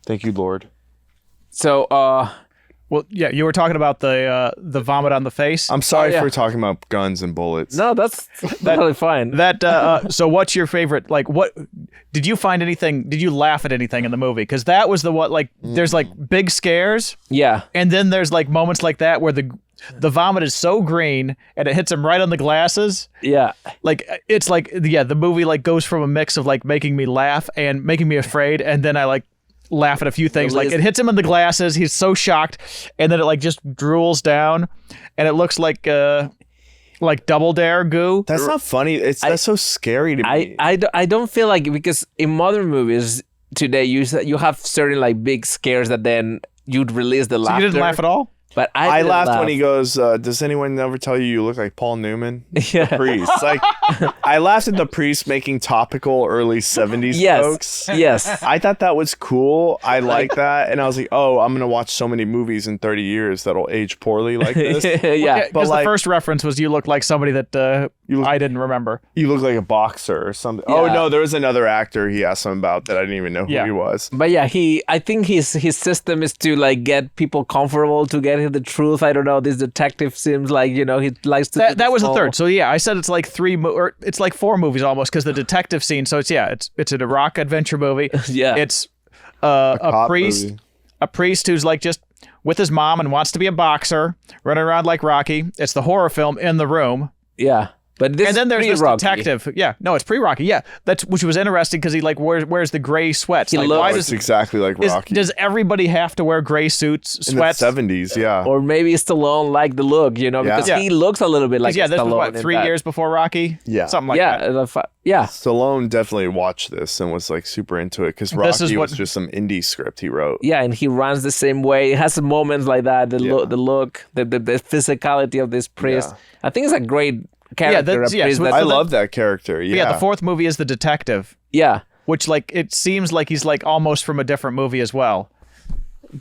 Thank you, Lord. so Well, yeah, you were talking about the vomit on the face. I'm sorry yeah. for talking about guns and bullets. no, that's totally fine. So what's your favorite? Like, what did you find anything? Did you laugh at anything in the movie? Because that was there's like big scares, Yeah. and then there's like moments like that where the vomit is so green and it hits him right on the glasses. Yeah. Like it's like the movie like goes from a mix of like making me laugh and making me afraid, and then I like laugh at a few things. Like it hits him in the glasses, he's so shocked, and then it like just drools down, and it looks like Double Dare goo. That's not funny. That's so scary to me. I don't feel like, because in modern movies today you have certain like big scares that then you'd release the So laughter. you didn't laugh at all? But I didn't laughed laugh. when he goes, does anyone ever tell you look like Paul Newman? Yeah. The priest. Like, I laughed at the priest making topical early 70s Yes. jokes. Yes. I thought that was cool. I like that. And I was like, oh, I'm going to watch so many movies in 30 years that'll age poorly like this. Yeah. But Because like, the first reference was you look like somebody that I didn't remember. you look like a boxer or something. Oh, Yeah. no, there was another actor he asked him about that I didn't even know who Yeah. he was. But yeah, I think his system is to like get people comfortable to get the truth. I don't know. This detective seems like he likes to. That was the third. So yeah, I said it's like or it's like 4 movies almost, because the detective scene. So it's an Iraq adventure movie. Yeah. It's a cop priest, movie. a priest who's like just with his mom and wants to be a boxer, running around like Rocky. It's the horror film In the Room. Yeah, but this And then there's this pre-Rocky. detective. Yeah, no, it's pre-Rocky. Yeah, which was interesting because he like wears the gray sweats. He Like, looks- why It's exactly like Rocky. does everybody have to wear gray suits, in the sweats? 70s, yeah. Or maybe Stallone like the look, because Yeah. he looks a little bit like Yeah, this was Stallone. what, in 3 that. years before Rocky? Yeah. Something like Yeah, that. yeah. Stallone definitely watched this and was like super into it because This is Rocky what- was just some indie script he wrote. Yeah, and he runs the same way. It has some moments like that. The look, the physicality of this priest. Yeah. I think it's a great character. that's- a yeah, priest so that- I love that character. But Yeah. yeah, the fourth movie is the detective, yeah, which like it seems like he's like almost from a different movie as well.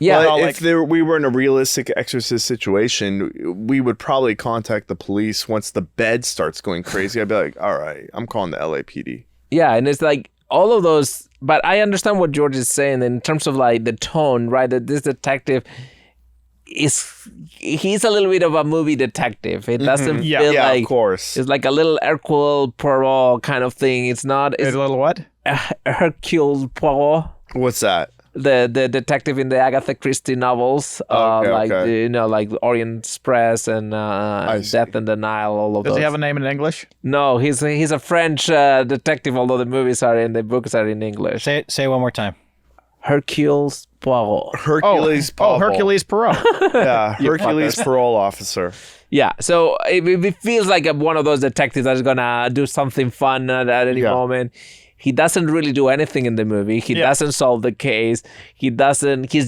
yeah. But Well, if we were in a realistic exorcist situation, we would probably contact the police once the bed starts going crazy. I'd be like, all right, I'm calling the LAPD. Yeah, and it's like all of those. But I understand what George is saying in terms of like the tone, right? That this detective he's a little bit of a movie detective. It doesn't Yeah. feel Yeah, like of course. it's like a little Hercule Poirot kind of thing. It's not. It's A little what? Hercule Poirot. What's that? The detective in the Agatha Christie novels, Okay, like okay. like Orient Express and see. Death in the Nile, all of Does those. he have a name in English? No, he's a French detective, although the movies are in the books are in English. Say it one more time. Hercule Poirot. Hercules Oh, Poirot. Hercules Poirot. Yeah, Hercules parole officer. Yeah, so it feels like one of those detectives that's gonna do something fun at any moment. He doesn't really do anything in the movie. He doesn't solve the case. He's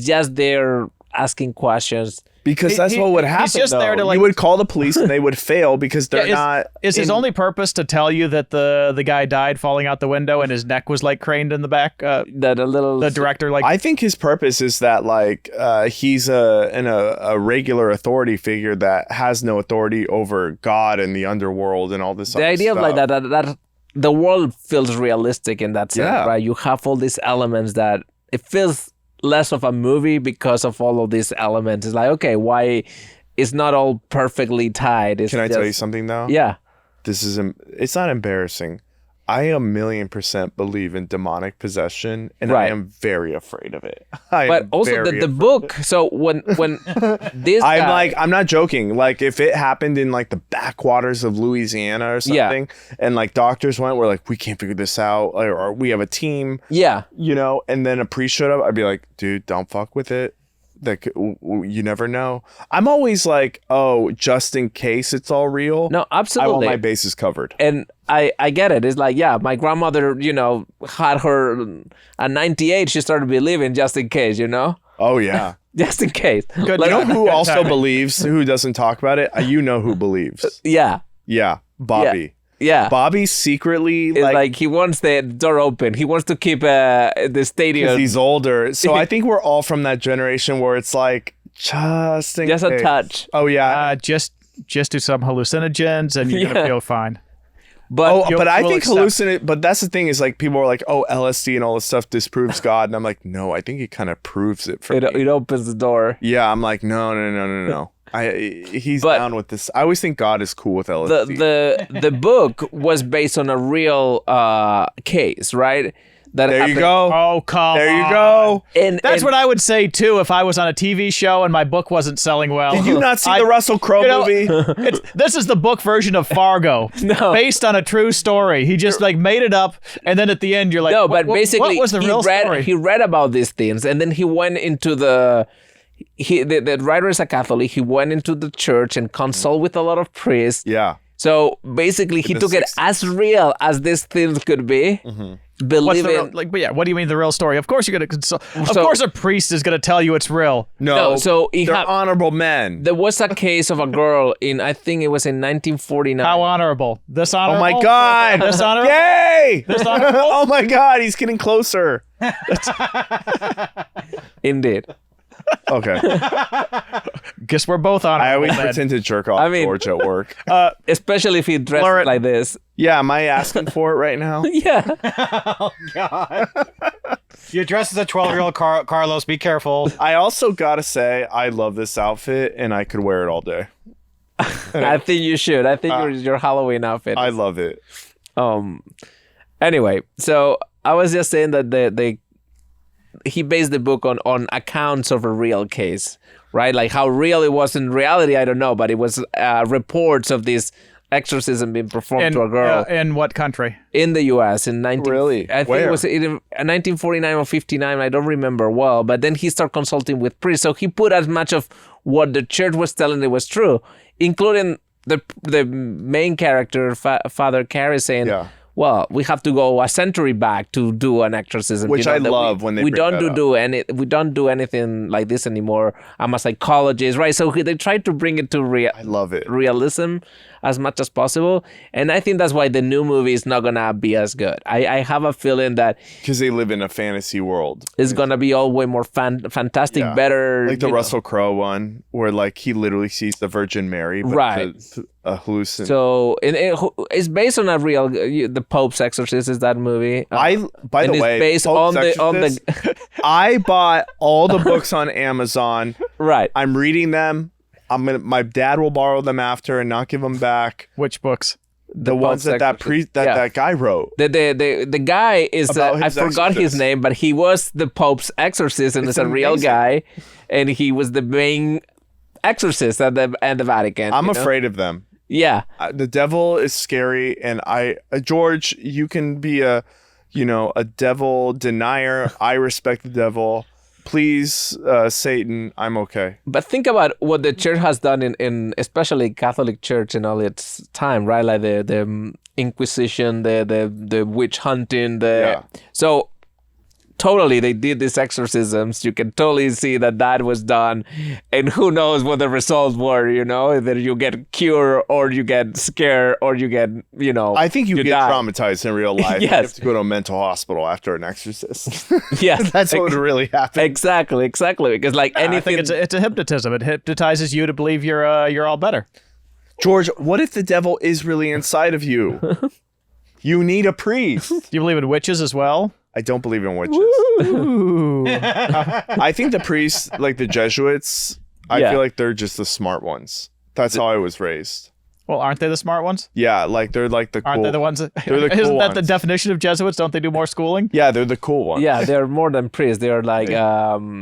just there asking questions. Because that's what would happen. He's just there to, like, you would call the police and they would fail because they're not. Is his only purpose to tell you that the guy died falling out the window and his neck was like craned in the back? The director, like, I think his purpose is that like he's a regular authority figure that has no authority over God and the underworld and all this. The idea stuff. of like that the world feels realistic in that sense, right? You have all these elements that it feels less of a movie because of all of these elements. It's like, okay, why it's not all perfectly tied? Can I tell you something though? Yeah. It's not embarrassing. I 1,000,000% believe in demonic possession, and I am very afraid of it. But also the book. So when this I'm not joking. Like if it happened in like the backwaters of Louisiana or something, and like doctors we're like, we can't figure this out, or we have a team. Yeah. You know, and then a priest showed up, I'd be like, dude, don't fuck with it. You never know. I'm always like, oh, just in case it's all real. No, absolutely. I want my bases covered. And I get it. It's like, yeah, my grandmother, had her at 98. She started believing just in case, Oh, yeah. Just in case. Good. You know who also believes, who doesn't talk about it? You know who believes. Yeah. Yeah. Bobby. Yeah. Bobby secretly like he wants the door open. He wants to keep the stadium. Because he's older. So I think we're all from that generation where it's like just in case. A touch. Oh yeah. Just do some hallucinogens and you're gonna feel fine. But I think but that's the thing is like people are like, oh, LSD and all this stuff disproves God, and I'm like, no, I think it kind of proves it for me. It opens the door. Yeah, I'm like, no. He's down with this. I always think God is cool with LSD. The book was based on a real case, right? There you go. Oh, come on. There you go. And that's what I would say, too, if I was on a TV show and my book wasn't selling well. Did you not see the Russell Crowe movie? This is the book version of Fargo. No. Based on a true story. He just made it up, and then at the end you're like, no, but basically, what was the real story? He read about these things, and then he went into the writer is a Catholic. He went into the church and consulted with a lot of priests. Yeah. So basically, he took it as real as these things could be. Mm-hmm. What do you mean the real story? Of course you're gonna consult. Of course, a priest is gonna tell you it's real. No, so they're honorable men. There was a case of a girl I think it was in 1949. How honorable? This honorable? Oh my God! This honorable? Yay! This honorable? Oh my God! He's getting closer. Indeed. Okay. Guess we're both honorable. I always pretend to jerk off George at work. Especially if he dresses like this. Yeah, am I asking for it right now? Yeah. Oh, God. You dress as a 12-year-old Carlos. Be careful. I also gotta say, I love this outfit, and I could wear it all day. I think you should. I think your Halloween outfit. I love it. Anyway, so I was just saying that he based the book on accounts of a real case, right? Like how real it was in reality, I don't know, but it was reports of this exorcism being performed to a girl. In what country? In the U.S. in 19. Really? I think it was in 1949 or 59. I don't remember well. But then he started consulting with priests, so he put as much of what the church was telling it was true, including the main character, Father Carey, saying. Yeah. Well, we have to go a century back to do an exorcism. Which I love when they we don't do anything like this anymore. I'm a psychologist, right? So they try to bring it to I love it. realism as much as possible, and I think that's why the new movie is not gonna be as good. I have a feeling that because they live in a fantasy world, it's gonna be all way more fantastic, better. Like the Russell Crowe one, where like he literally sees the Virgin Mary, but right? A hallucination. So it's based on a real. The Pope's Exorcist is that movie. By the way, based on the. I bought all the books on Amazon. Right. I'm reading them. My dad will borrow them after and not give them back. Which books? The ones that guy wrote. The guy is I forgot his name, but he was the Pope's exorcist and it's a real guy, and he was the main exorcist at the Vatican. I'm afraid of them. Yeah, the devil is scary, and George, you can be a devil denier. I respect the devil. please, Satan, I'm okay. But think about what the church has done in especially Catholic Church in all its time, right? Like the Inquisition, the witch hunting, so totally they did these exorcisms. You can totally see that was done, and who knows what the results were, either you get cured or you get scared or you get, I think you get die. traumatized in real life. Yes. You have to go to a mental hospital after an exorcist. Yes. That's what would really happen. Exactly. Because like anything. I think it's a hypnotism. It hypnotizes you to believe you're all better. George, what if the devil is really inside of you? You need a priest. Do you believe in witches as well? I don't believe in witches. I think the priests, like the Jesuits, I feel like they're just the smart ones. That's how I was raised. Well, aren't they the smart ones? Yeah, like they're like the cool. Aren't they the ones that... They're the cool Isn't that ones. the definition of Jesuits? Don't they do more schooling? Yeah, they're the cool ones. Yeah, they're more than priests. They're like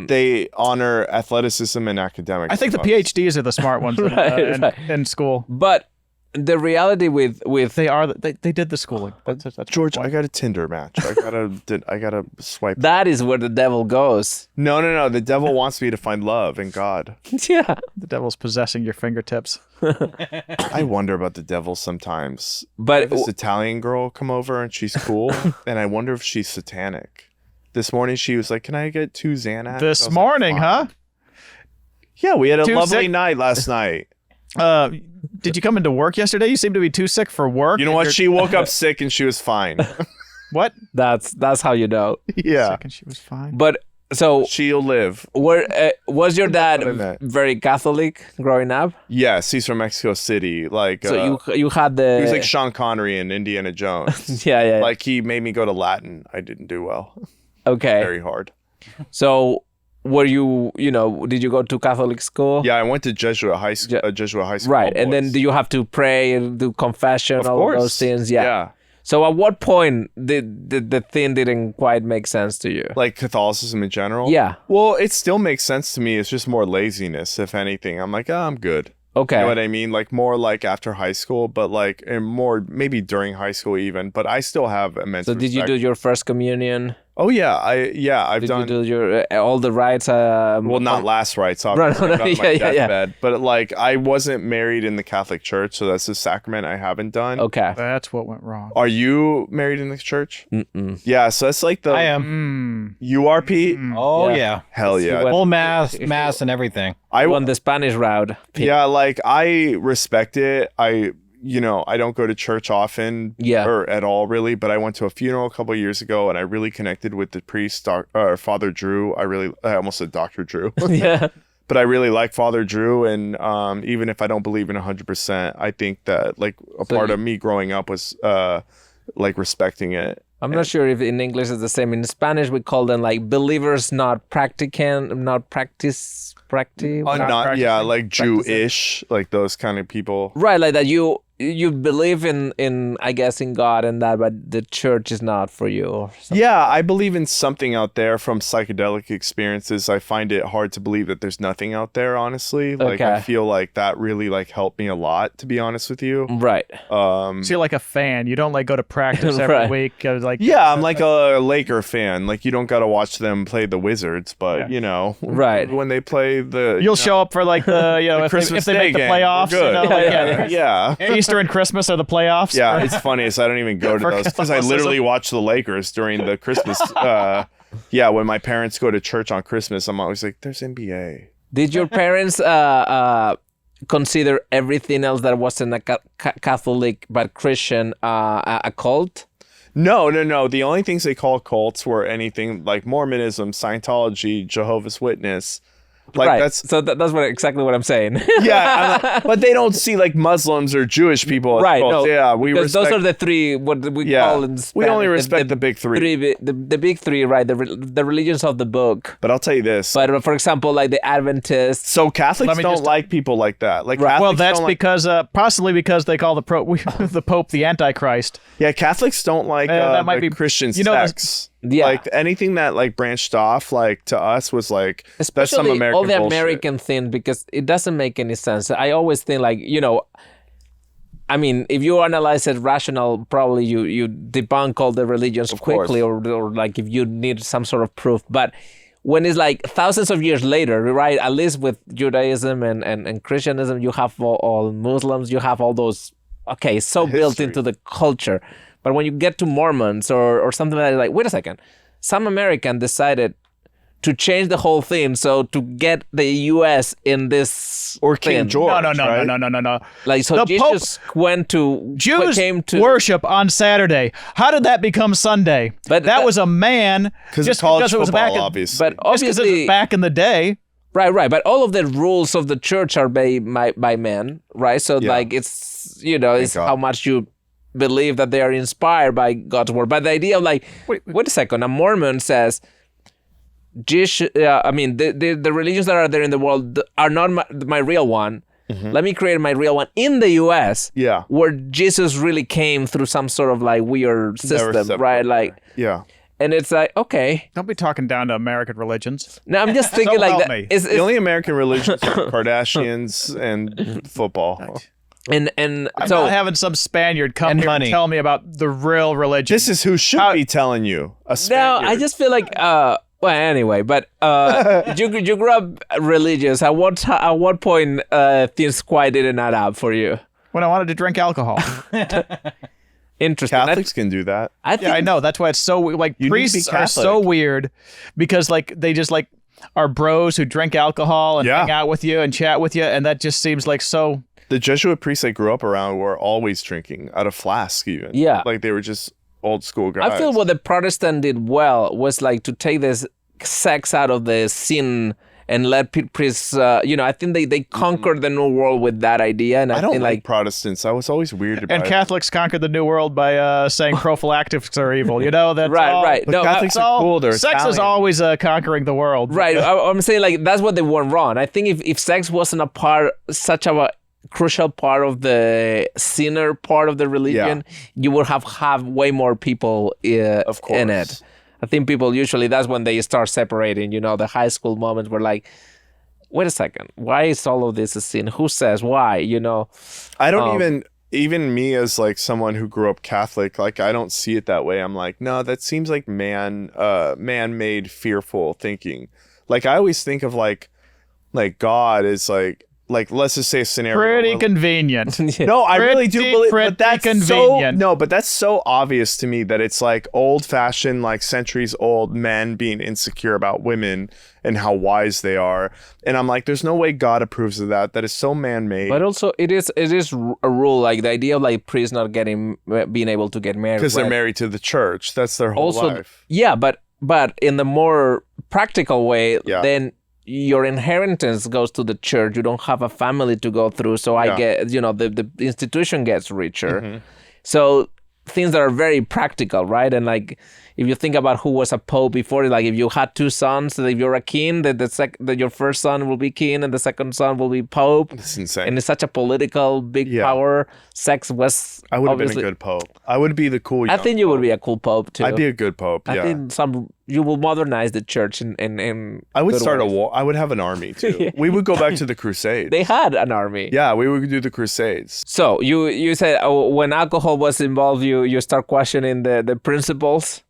They honor athleticism and academics. I think the PhDs are the smart ones in school. But the reality with They did the schooling. That's George, I got a Tinder match. I gotta swipe. that is where the devil goes. No. The devil wants me to find love and God. Yeah. the devil's possessing your fingertips. I wonder about the devil sometimes. But This Italian girl come over and she's cool, and I wonder if she's satanic. This morning she was like, "Can I get 2 Xanax?" I This was morning, like, huh? Yeah, we had a Too lovely sick? night last night. Did you come into work yesterday? You seem to be too sick for work. You know what? She woke up sick and she was fine. What? that's how you know. Yeah, Sick and she was fine. But so she'll live. was your dad what I meant. very Catholic growing up? Yes, he's from Mexico City. Like, So you had the he was like Sean Connery in Indiana Jones. yeah. Like he made me go to Latin. I didn't do well. Okay. Very hard. So were you did you go to Catholic school? Yeah, I went to Jesuit high school. Jesuit high school. Right. And then do you have to pray and do confession, all course. of those things? Yeah. So at what point did the thing didn't quite make sense to you? Like Catholicism in general? Yeah. Well, it still makes sense to me. It's just more laziness, if anything. I'm like, I'm good. Okay. You know what I mean? Like more like after high school, but like and more maybe during high school even. But I still have immense So did you do respect. your first communion? Oh yeah, I've Did done. you do your all the rites? Well, not last rites, obviously. Right, I'm not on my yeah. deathbed. But like, I wasn't married in the Catholic Church, so that's a sacrament I haven't done. Okay. That's what went wrong. Are you married in the church? Mm-mm. Yeah, so that's like the. I am. You are, Pete? Oh Yeah. yeah, Hell yeah. went- full mass and everything. I On the Spanish route. Yeah, like I respect it. I don't go to church often or at all really, but I went to a funeral a couple of years ago and I really connected with the priest, Father Drew. I almost said Dr. Drew. Yeah. But I really like Father Drew, and even if I don't believe in 100%, I think that like a part of me growing up was like respecting it. I'm not sure if in English it's the same. In Spanish, we call them like believers, not practicant, not practice. Like Practicing. Jewish, like those kind of people. Right, like that you believe in I guess in God and that, but the church is not for you. Or something. Yeah, I believe in something out there from psychedelic experiences. I find it hard to believe that there's nothing out there, honestly. Like I feel like that really like helped me a lot, to be honest with you. Right. So you're like a fan. You don't like go to practice every Right. week. Like Yeah, I'm like a Laker fan. Like you don't got to watch them play the Wizards, but Right. when they play the You'll show up for like the if Christmas they make the Day game. playoffs. We're good. Yeah. Easter and Christmas are the playoffs. Yeah, it's funny. So I don't even go to For those because I literally Catholicism. watch the Lakers during the Christmas. When my parents go to church on Christmas, I'm always like, "There's NBA." Did your parents consider everything else that wasn't a Catholic but Christian a cult? No. The only things they call cults were anything like Mormonism, Scientology, Jehovah's Witness. Like right. that's that's exactly what I'm saying. but they don't see like Muslims or Jewish people as Right. cults. No. Yeah, we because respect. those are the three what we call in Spanish. We only respect the big three. The big three, right? The religions of the book. But I'll tell you this. But for example, like the Adventists. So Catholics don't just- like people like that. Like Right. Catholics Well, that's don't like, because possibly because they call the Pope the Antichrist. yeah, Catholics don't like that might the be- Christian you know, the- sects. Yeah. Like anything that like branched off like to us was like that's some Especially American all the bullshit. American thing, because it doesn't make any sense. I always think like, I mean, if you analyze it rational, probably you debunk all the religions quickly, or like if you need some sort of proof. But when it's like thousands of years later, right? At least with Judaism and Christianism, you have all Muslims, you have all those, built into the culture. But when you get to Mormons or something like, wait a second, some American decided to change the whole thing, so to get the U.S. in this or King No. George. No. Like, so Jesus went to Jews came to worship on Saturday. How did that become Sunday? But that was a man because college football, obviously. But obviously, it was back in the day. Right. But all of the rules of the church are by men, right? So like it's it's how much you believe that they are inspired by God's word. But the idea of like, wait a second, a Mormon says, the religions that are there in the world are not my real one. Mm-hmm. Let me create my real one in the U.S. Yeah, where Jesus really came through some sort of like weird system, right? Like, yeah. And it's like, okay. Don't be talking down to American religions. No, I'm just thinking like that. Me. The only American religions are Kardashians and football. And I'm not having some Spaniard come here and tell me about the real religion. This is who should be telling you. A Spaniard. No, I just feel like well, anyway, but you grew up religious. At what point things quite didn't add up for you? When I wanted to drink alcohol. Interesting. Catholics can do that. I know. That's why it's so like priests are so weird because like they just like are bros who drink alcohol and hang out with you and chat with you, and that just seems like so. The Jesuit priests I grew up around were always drinking out of flasks, even. Yeah, like they were just old school guys. I feel what the Protestant did well was like to take this sex out of the sin and let priests, I think they conquered the New World with that idea. And I don't think, like Protestants. I was always weird about it. And Catholics conquered the New World by saying prophylactics are evil. That's right. But no, Catholics are cool. They're sex Italian. is always conquering the world. Right. I'm saying like that's what they went wrong. I think if sex wasn't such a crucial part of the sinner part of the religion, you would have way more people of course. in it. I think people usually, that's when they start separating, the high school moments where like, wait a second, why is all of this a sin? Who says why, I don't even me as like someone who grew up Catholic, like I don't see it that way. I'm like, no, that seems like man-made fearful thinking. Like I always think of like God is like let's just say a scenario. Pretty convenient. No, I really do believe, but that's convenient. But that's so obvious to me that it's like old-fashioned, like centuries old men being insecure about women and how wise they are, and I'm like, there's no way God approves of that. That is so man-made. But also, it is a rule, like the idea of like priests not being able to get married because they're married to the church. That's their whole life. Yeah, but in the more practical way, then your inheritance goes to the church. You don't have a family to go through. So I get, the institution gets richer. Mm-hmm. So things that are very practical, right? And like, if you think about who was a pope before, like if you had two sons, if you're a king, that your first son will be king and the second son will be pope. That's insane. And it's such a political big power. Sex was I would have been a good pope. I would be the cool. I think you would be a cool pope too. I'd be a good pope. I think you will modernize the church and I would start a war. I would have an army too. We would go back to the Crusades. They had an army. Yeah, we would do the Crusades. So you said when alcohol was involved, you start questioning the principles.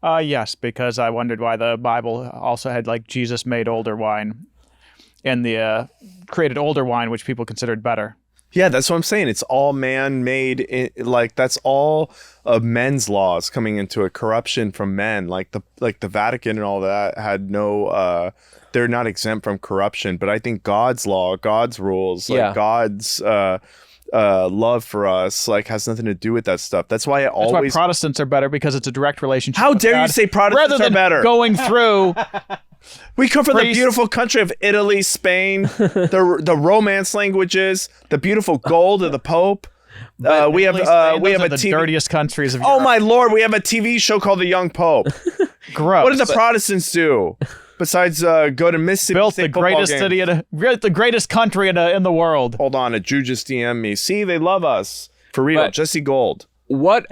Yes, because I wondered why the Bible also had like Jesus made older wine, and the created older wine, which people considered better. Yeah, that's what I'm saying. It's all man-made. Like that's all of men's laws coming into it. Corruption from men, like the Vatican and all that had no. They're not exempt from corruption, but I think God's law, God's rules, like God's love for us, like has nothing to do with that stuff. That's why That's why Protestants are better, because it's a direct relationship. How dare you say Protestants rather than are better? Going through. We come from the beautiful country of Italy, Spain, the Romance languages, the beautiful gold of the Pope. We have a the dirtiest countries of Europe. Oh my Lord, we have a TV show called The Young Pope. Gross. What did the Protestants do besides go to Mississippi built State the greatest football city the greatest country in the world? Hold on, a Jew just DM'd me. See, they love us for real. But Jesse Gold. What?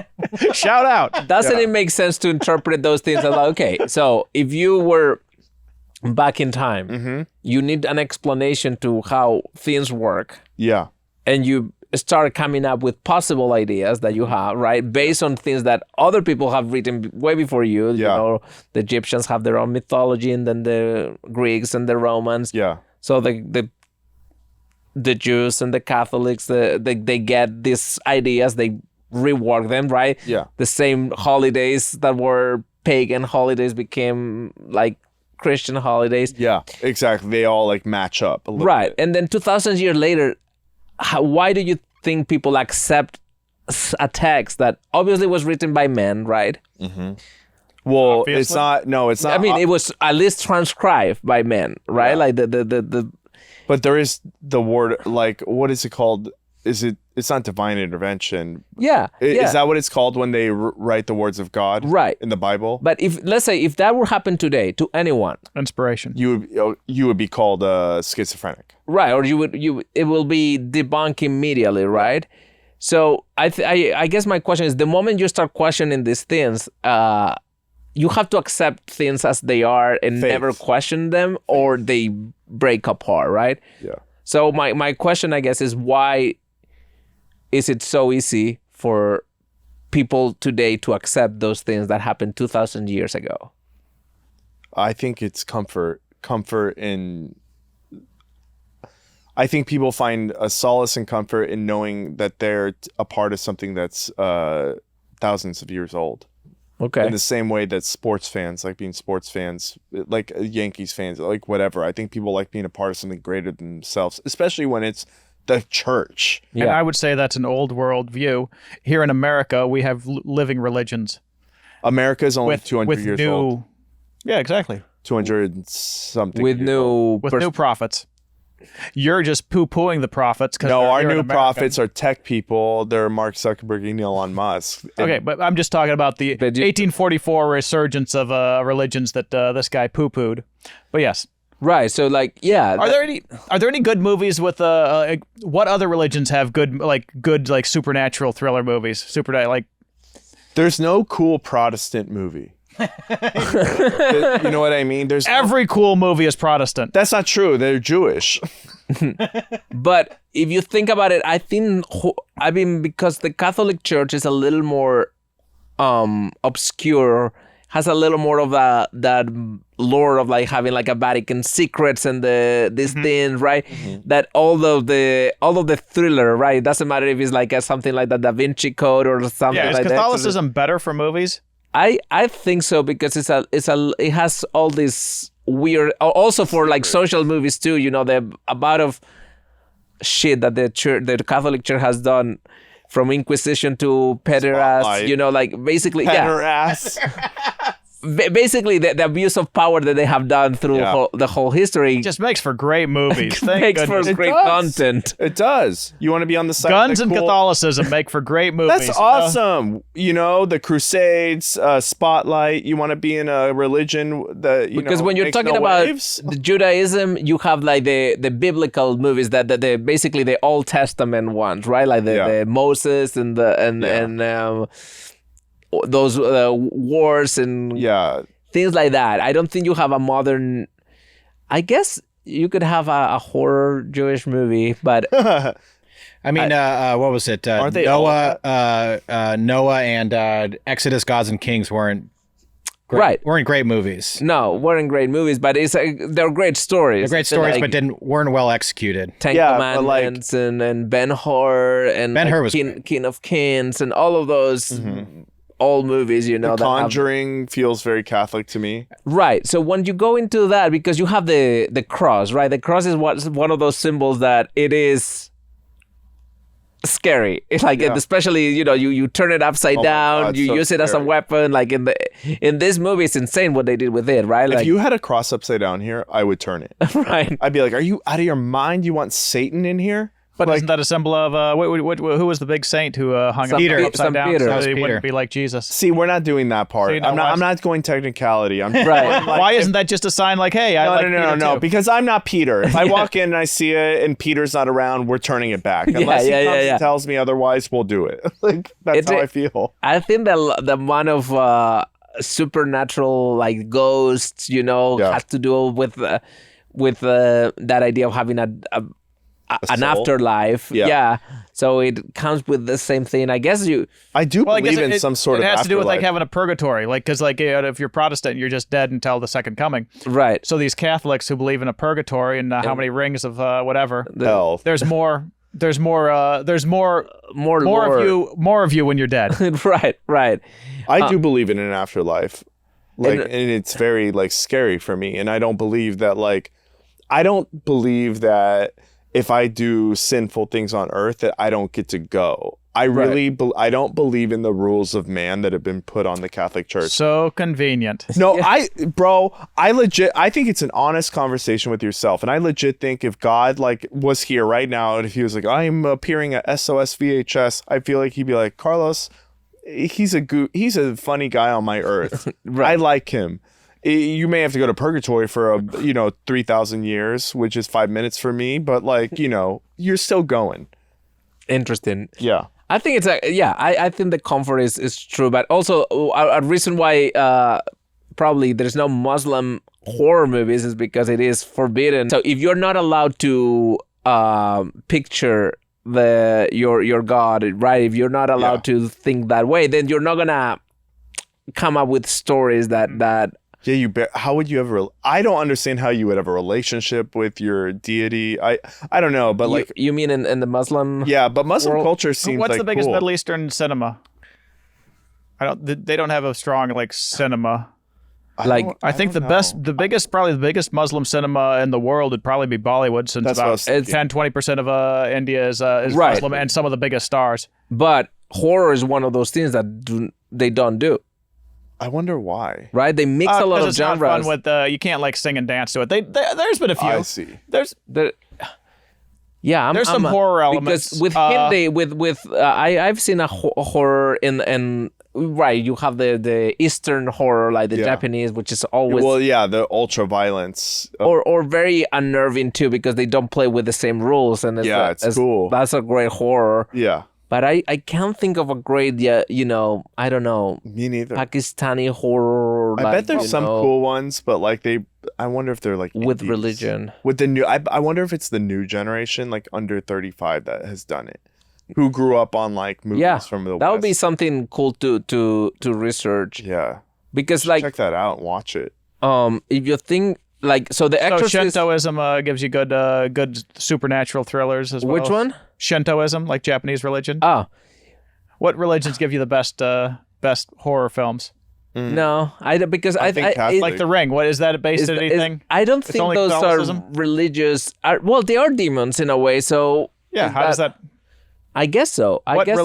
Shout out. Doesn't it make sense to interpret those things as like, okay, so if you were back in time, you need an explanation to how things work. Yeah. And you start coming up with possible ideas that you have, right? Based on things that other people have written way before you. You know, the Egyptians have their own mythology, and then the Greeks and the Romans. Yeah. So the Jews and the Catholics, they get these ideas, they rework them, right? Yeah. The same holidays that were pagan holidays became like Christian holidays. Yeah, exactly. They all like match up a little Right. bit. And then 2,000 years later, why do you think people accept a text that obviously was written by men, right? Well, Obviously. it's not. No, it's not. I mean, it was at least transcribed by men, right? Yeah. Like the But there is the word, like, what is it called? It's not divine intervention. yeah. Is that what it's called when they write the words of God? Right. In the Bible? But let's say if that would happen today to anyone, Inspiration. You would be called schizophrenic. right? Or it will be debunked immediately, right? So I guess my question is, the moment you start questioning these things, you have to accept things as they are and Faith. never question them, or they break apart, right? Yeah. So my question, I guess, is why is it so easy for people today to accept those things that happened 2,000 years ago? I think it's comfort in. I think people find a solace and comfort in knowing that they're a part of something that's thousands of years old. Okay. In the same way that sports fans like being sports fans, like Yankees fans, like whatever. I think people like being a part of something greater than themselves, especially when it's the church. And I would say that's an old world view. Here in America, we have living religions. America is only 200 years new, old. Yeah, exactly. 200 and something. With years old. New prophets. You're just poo-pooing the prophets. No, our new prophets are tech people. They're Mark Zuckerberg and Elon Musk. Okay, but I'm just talking about the But 1844 resurgence of religions that this guy poo-pooed. But yes. Right. So like, yeah. Are there any good movies with what other religions have good supernatural thriller movies? There's no cool Protestant movie. You know what I mean? There's Every cool movie is Protestant. That's not true. They're Jewish. But if you think about it, I mean, because the Catholic Church is a little more obscure, has a little more of that lore of like having like a Vatican secrets and these things, right? That all of the thriller, right? It doesn't matter if it's like something like the Da Vinci Code or something Yeah, is like Catholicism better for movies? I think so, because it has all this weird, also for like social movies too, you know, the amount of shit that the Catholic Church has done, from Inquisition to pederast, Spotlight. you know, like basically Pederast. basically the abuse of power that they have done through the whole history Just makes for great movies. Thank makes goodness. for great does. content. It does. You want to be on the side Guns of and the cool... Catholicism make for great movies. That's awesome. You know, the Crusades, Spotlight. You want to be in a religion that Because when you're talking about the Judaism, you have like the biblical movies that the basically the Old Testament ones, right? Like the Moses and those wars and things like that. I don't think you have a modern. I guess you could have a horror Jewish movie, but I mean, what was it? Aren't they Noah and Exodus, Gods and Kings weren't great movies. No, weren't great movies, but they're great stories. They're great stories, but weren't well executed. Ten Commandments and Ben-Hur and Ben-Hur was King of Kings and all of those old movies, you know. The Conjuring feels very Catholic to me. Right. So when you go into that, because you have the cross, right? The cross is one of those symbols that it is scary. It's like, especially, you know, you turn it upside down, God, you so use it as a weapon. Like in this movie, it's insane what they did with it, right? If Like, you had a cross upside down here, I would turn it. right. I'd be like, "Are you out of your mind? You want Satan in here?" But isn't that a symbol of who was the big saint who hung up Peter. upside down Peter. so That was he Peter. wouldn't be like Jesus? See, we're not doing that part. See, no, I'm not going technicality. I'm Right. Why isn't that just a sign like, hey, I like Peter No, too? because I'm not Peter. If I walk in and I see it and Peter's not around, we're turning it back. Unless he comes and tells me otherwise, we'll do it. Like that's how I feel. I think that the amount of supernatural like ghosts, you know, has to do with that idea of having an afterlife. Yeah. So it comes with the same thing. I guess I do believe in some sort of It has to do with like afterlife. having a purgatory, like because like if you're Protestant, you're just dead until the second coming. right. So these Catholics who believe in a purgatory and how many rings of whatever, hell. there's more More lore. more of you when you're dead. right. I do believe in an afterlife. Like, and it's very like scary for me. And I don't believe that if I do sinful things on earth that I don't get to go. I really I don't believe in the rules of man that have been put on the Catholic Church. So convenient. No, I think it's an honest conversation with yourself. And I legit think if God like was here right now and if he was like, I'm appearing at SOS VHS, I feel like he'd be like, Carlos, he's a funny guy on my earth. I like him. You may have to go to purgatory for 3,000 years, which is 5 minutes for me, but like, you're still going. Interesting. Yeah. I think it's I think the comfort is true, but also a reason why probably there's no Muslim horror movies is because it is forbidden. So if you're not allowed to picture your God, right? If you're not allowed to think that way, then you're not gonna come up with stories that. Yeah, how would you ever? I don't understand how you would have a relationship with your deity. I don't know, but like you mean in the Muslim? Yeah, but Muslim culture seems What's like the biggest cool. Middle Eastern cinema? They don't have a strong like cinema. I think the biggest Muslim cinema in the world would probably be Bollywood, since That's about what I was 10-20% of India is Right. Muslim, and some of the biggest stars. But horror is one of those things that they don't do. I wonder why. Right? They mix a lot of it's not genres. fun with you can't like sing and dance to it. There's been a few. I see. There's some horror elements. Because with Hindi, I've seen a horror in right. You have the Eastern horror, like the Japanese, which is always the ultra violence or very unnerving too, because they don't play with the same rules, and it's cool. That's a great horror. Yeah. But I can't think of a great, I don't know. Me neither. Pakistani horror. I bet there's some cool ones, but like I wonder if they're like with indies. religion. With the new, I wonder if it's the new generation, like under 35, that has done it, who grew up on like movies from the West. That would be something cool to research. Yeah, because like check that out and watch it. If you think like the Exorcist, Shintoism gives you good supernatural thrillers as well. Which one? Shintoism, like Japanese religion. Oh, what religions give you the best horror films? No, I think like The Ring. What is that based on anything? I don't think those Catholicism? are religious. Well, they are demons in a way. So yeah, how does that? I guess so. What if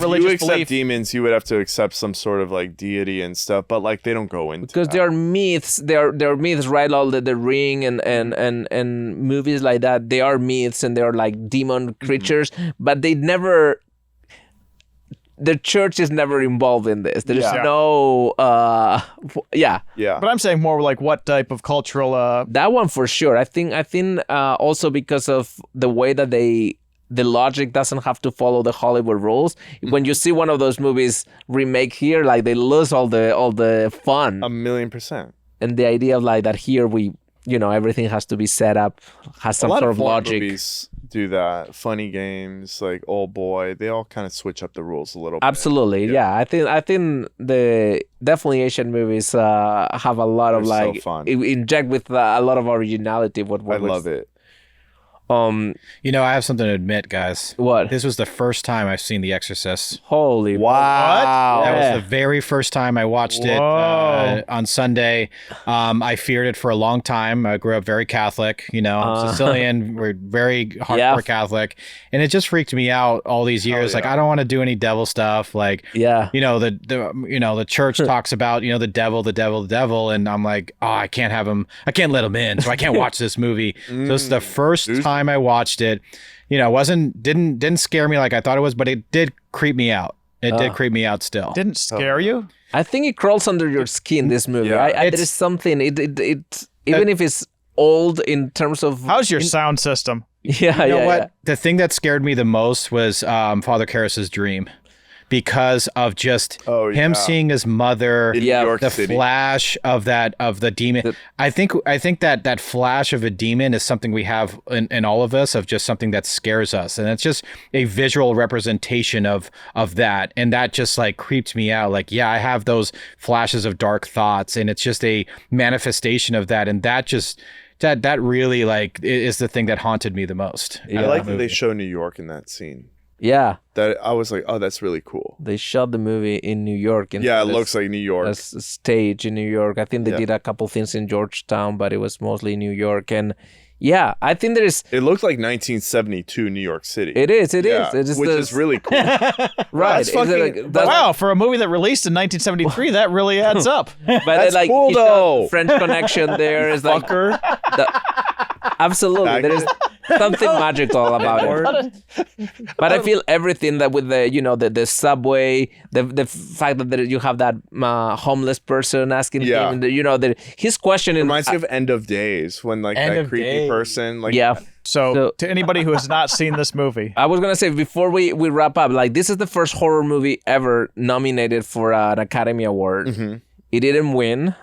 religious you accept belief? demons, you would have to accept some sort of like deity and stuff, but like they don't go into because that. they are myths. They're myths, right? All the Ring and movies like that. They are myths and they are like demon creatures, but they never. The church is never involved in this. There's no. Yeah. But I'm saying more like what type of cultural. That one for sure. I think also because of the way that the logic doesn't have to follow the Hollywood rules. When you see one of those movies remake here, like they lose all the fun. 1,000,000%. And the idea of like that here everything has to be set up, has some sort of logic. Movies do that. Funny Games, like Old Boy, they all kind of switch up the rules a little bit. Absolutely, yeah. I think the definitely Asian movies have a lot of They're like so fun. Inject with a lot of originality. I love it. I have something to admit, guys. What? This was the first time I've seen The Exorcist. Holy wow! That was the very first time I watched it on Sunday. I feared it for a long time. I grew up very Catholic, Sicilian. We're very hardcore Catholic, and it just freaked me out all these years. Like I don't want to do any devil stuff. Like the church talks about the devil, and I'm like, oh, I can't have him. I can't let him in, so I can't watch this movie. So it's the first time I watched it. Didn't scare me like I thought it was, but it did creep me out. It did creep me out still. Didn't scare you? I think it crawls under your skin, this movie. Yeah. There is something. It even if it's old in terms of. How's your sound system? Yeah, you know what? The thing that scared me the most was Father Karras's dream. because of just him seeing his mother, in New York the City. flash of the demon. I think that flash of a demon is something we have in all of us, of just something that scares us, and it's just a visual representation of that, and that just like creeped me out. Like, yeah, I have those flashes of dark thoughts, and it's just a manifestation of that, and that just that really like is the thing that haunted me the most. I like that they show New York in that scene. Yeah. That I was like, oh, that's really cool. They shot the movie in New York. It looks like New York. A stage in New York. I think they did a couple things in Georgetown, but it was mostly New York. And yeah, I think it looked like 1972 New York City. It is. It is. Which is really cool. Right. Wow, for a movie that released in 1973, that really adds up. But that's like, cool, though. French Connection there is like... Absolutely. There is something magical about it. But I feel everything that with the subway, the fact that you have that homeless person asking him, his question reminds me of End of Days, when like that creepy person. Like, So to anybody who has not seen this movie, I was gonna say before we wrap up, like, this is the first horror movie ever nominated for an Academy Award. Mm-hmm. It didn't win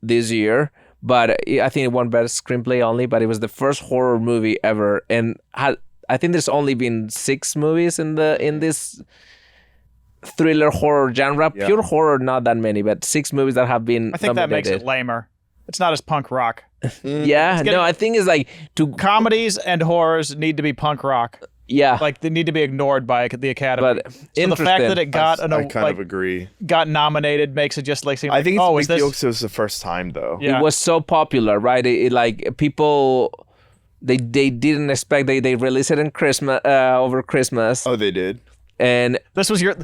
this year, but I think it won Best Screenplay only. But it was the first horror movie ever, and I think there's only been 6 movies in this thriller horror genre. Yeah. Pure horror, not that many, but 6 movies that have been. I think nominated. that makes it lamer. It's not as punk rock. Yeah, no, I think it's like comedies and horrors need to be punk rock. Yeah, like they need to be ignored by the Academy. But so the fact that it got I kind of agree. Got nominated makes it just like seem I think like, it's big deal because it was the first time though. Yeah. It was so popular, right? It like people they didn't expect they released it in Christmas over Christmas. Oh, they did. And this was your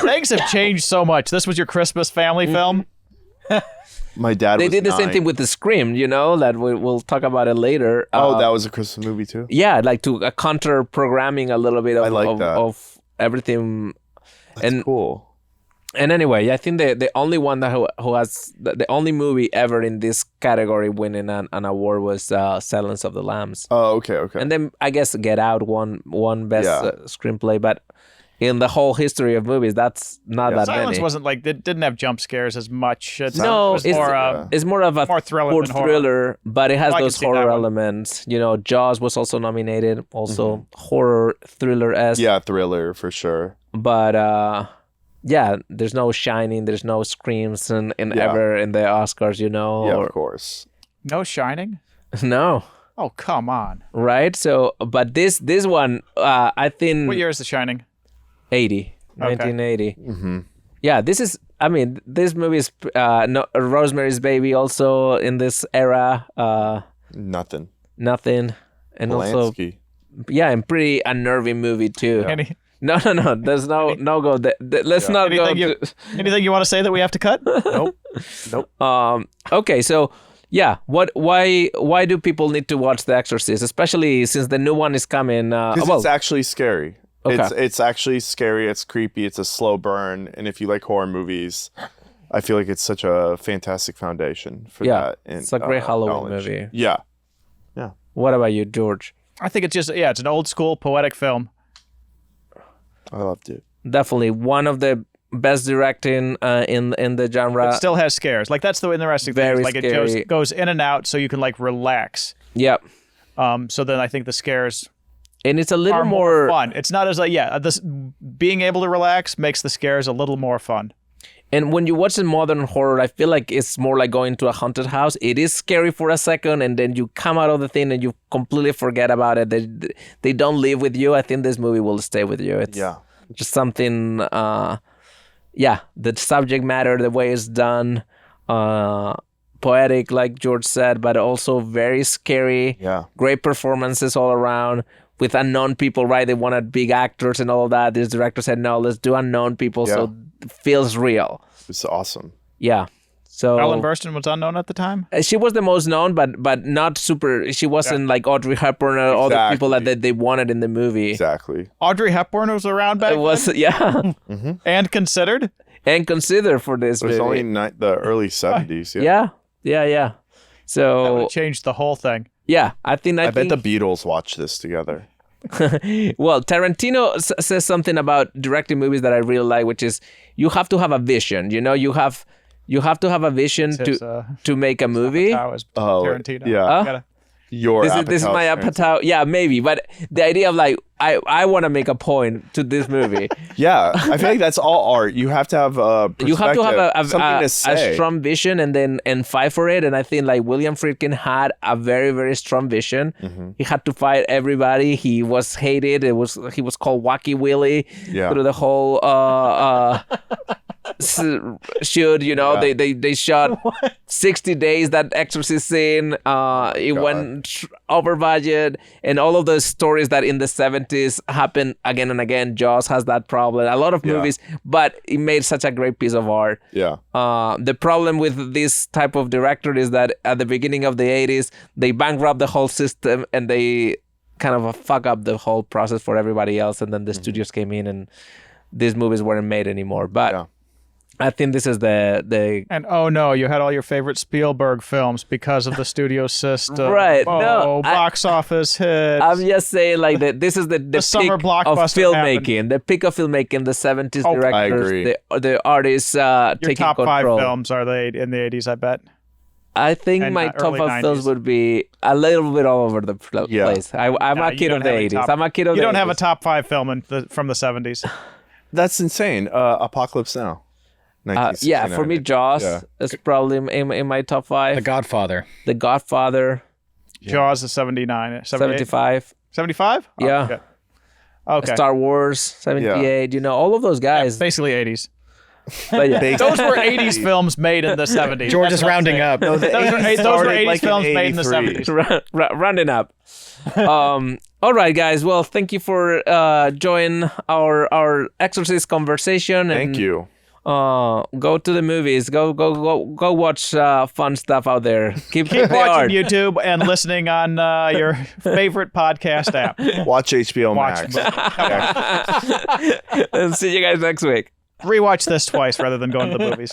things have changed so much. This was your Christmas family film. My dad. They did the same thing with the Scream, that we'll talk about it later. That was a Christmas movie too. Yeah, like to counter programming a little bit of everything. That's cool. And anyway, I think the only one that who has the only movie ever in this category winning an award was Silence of the Lambs. Oh, okay. And then I guess Get Out won best screenplay, but in the whole history of movies, that's not that Silence many. wasn't like it didn't have jump scares as much. It's more of a more thriller, but it has those horror elements. Jaws was also nominated, also horror thriller-esque. Yeah, thriller for sure. But there's no Shining, there's no Screams ever in the Oscars, Yeah, of course. No Shining? No. Oh, come on. Right? So, but this one, I think... What year is The Shining? 1980. Mm-hmm. Yeah, this movie is Rosemary's Baby also in this era. Nothing. And also, and pretty unnerving movie too. Yeah. No. There's no go. Let's not go. Anything you want to say that we have to cut? Nope. Okay, so why do people need to watch The Exorcist, especially since the new one is coming? Because it's actually scary. Okay. It's actually scary. It's creepy. It's a slow burn. And if you like horror movies, I feel like it's such a fantastic foundation for that. And, it's a great Halloween knowledge. movie. Yeah. What about you, George? I think it's just it's an old school poetic film. I loved it. Definitely one of the best directing in the genre. It still has scares. Like that's the interesting thing. Very like scary. It goes in and out, so you can like relax. Yep. So then I think the scares. And it's a little more fun. It's not as this being able to relax makes the scares a little more fun. And when you watch the modern horror, I feel like it's more like going to a haunted house. It is scary for a second, and then you come out of the thing and you completely forget about it. They don't live with you. I think this movie will stay with you. It's just something, the subject matter, the way it's done, poetic, like George said, but also very scary. Yeah. Great performances all around. With unknown people, right? They wanted big actors and all of that. This director said, no, let's do unknown people so it feels real. It's awesome. Yeah. So Ellen Burstyn was unknown at the time? She was the most known, but not super. She wasn't like Audrey Hepburn or all the people that they wanted in the movie. Exactly. Audrey Hepburn was around back then? And considered? And considered for this movie. It was only the early 70s. Yeah. So that would have changed the whole thing. Yeah, I bet the Beatles watched this together. Well, Tarantino says something about directing movies that I really like, which is you have to have a vision. You know, you have to have a vision to make a movie. Tarantino. Yeah. This is my Apatow. Yeah, maybe. But the idea of like, I want to make a point to this movie. Yeah, I feel like that's all art. You have to have a perspective, you have to have something to say. a strong vision and fight for it. And I think like William Friedkin had a very, very strong vision. Mm-hmm. He had to fight everybody. He was hated. He was called Wacky Willie through the whole shoot. You know, they shot 60 days that Exorcist scene. It went over budget, and all of those stories that in the 70s happen again and again. Jaws has that problem. A lot of movies, but it made such a great piece of art. Yeah. The problem with this type of director is that at the beginning of the 80s, they bankrupt the whole system and they kind of fuck up the whole process for everybody else. And then the studios came in and these movies weren't made anymore. But I think this is the And oh no, you had all your favorite Spielberg films because of the studio system. Right. Oh, no, box office hits. I'm just saying like that this is the summer peak blockbuster of filmmaking. The peak of filmmaking, the 70s directors, I agree. the artists your taking top control. 5 films are they in the 80s, I bet. I think And, my top early 5 films 90s. would be a little bit all over the place. I'm a kid of the 80s. I'm a kid of the 80s. You don't have a top 5 film from the 70s. That's insane. Apocalypse Now. Yeah, for me, Jaws is probably in my top 5. The Godfather. The Godfather. Jaws is 79. 75. 75? Yeah. Okay. Star Wars, 78. You know, all of those guys. Basically 80s. But yeah. Those were 80s films made in the 70s. George is rounding up. No, Those were 80s films made in the 70s. Rounding up. All right, guys. Well, thank you for joining our Exorcist conversation. Thank you. Go to the movies. Go watch fun stuff out there. Keep Keep the art. watching YouTube and listening on your favorite podcast app. Watch HBO Watch Max. And see you guys next week. Rewatch this twice rather than going to the movies.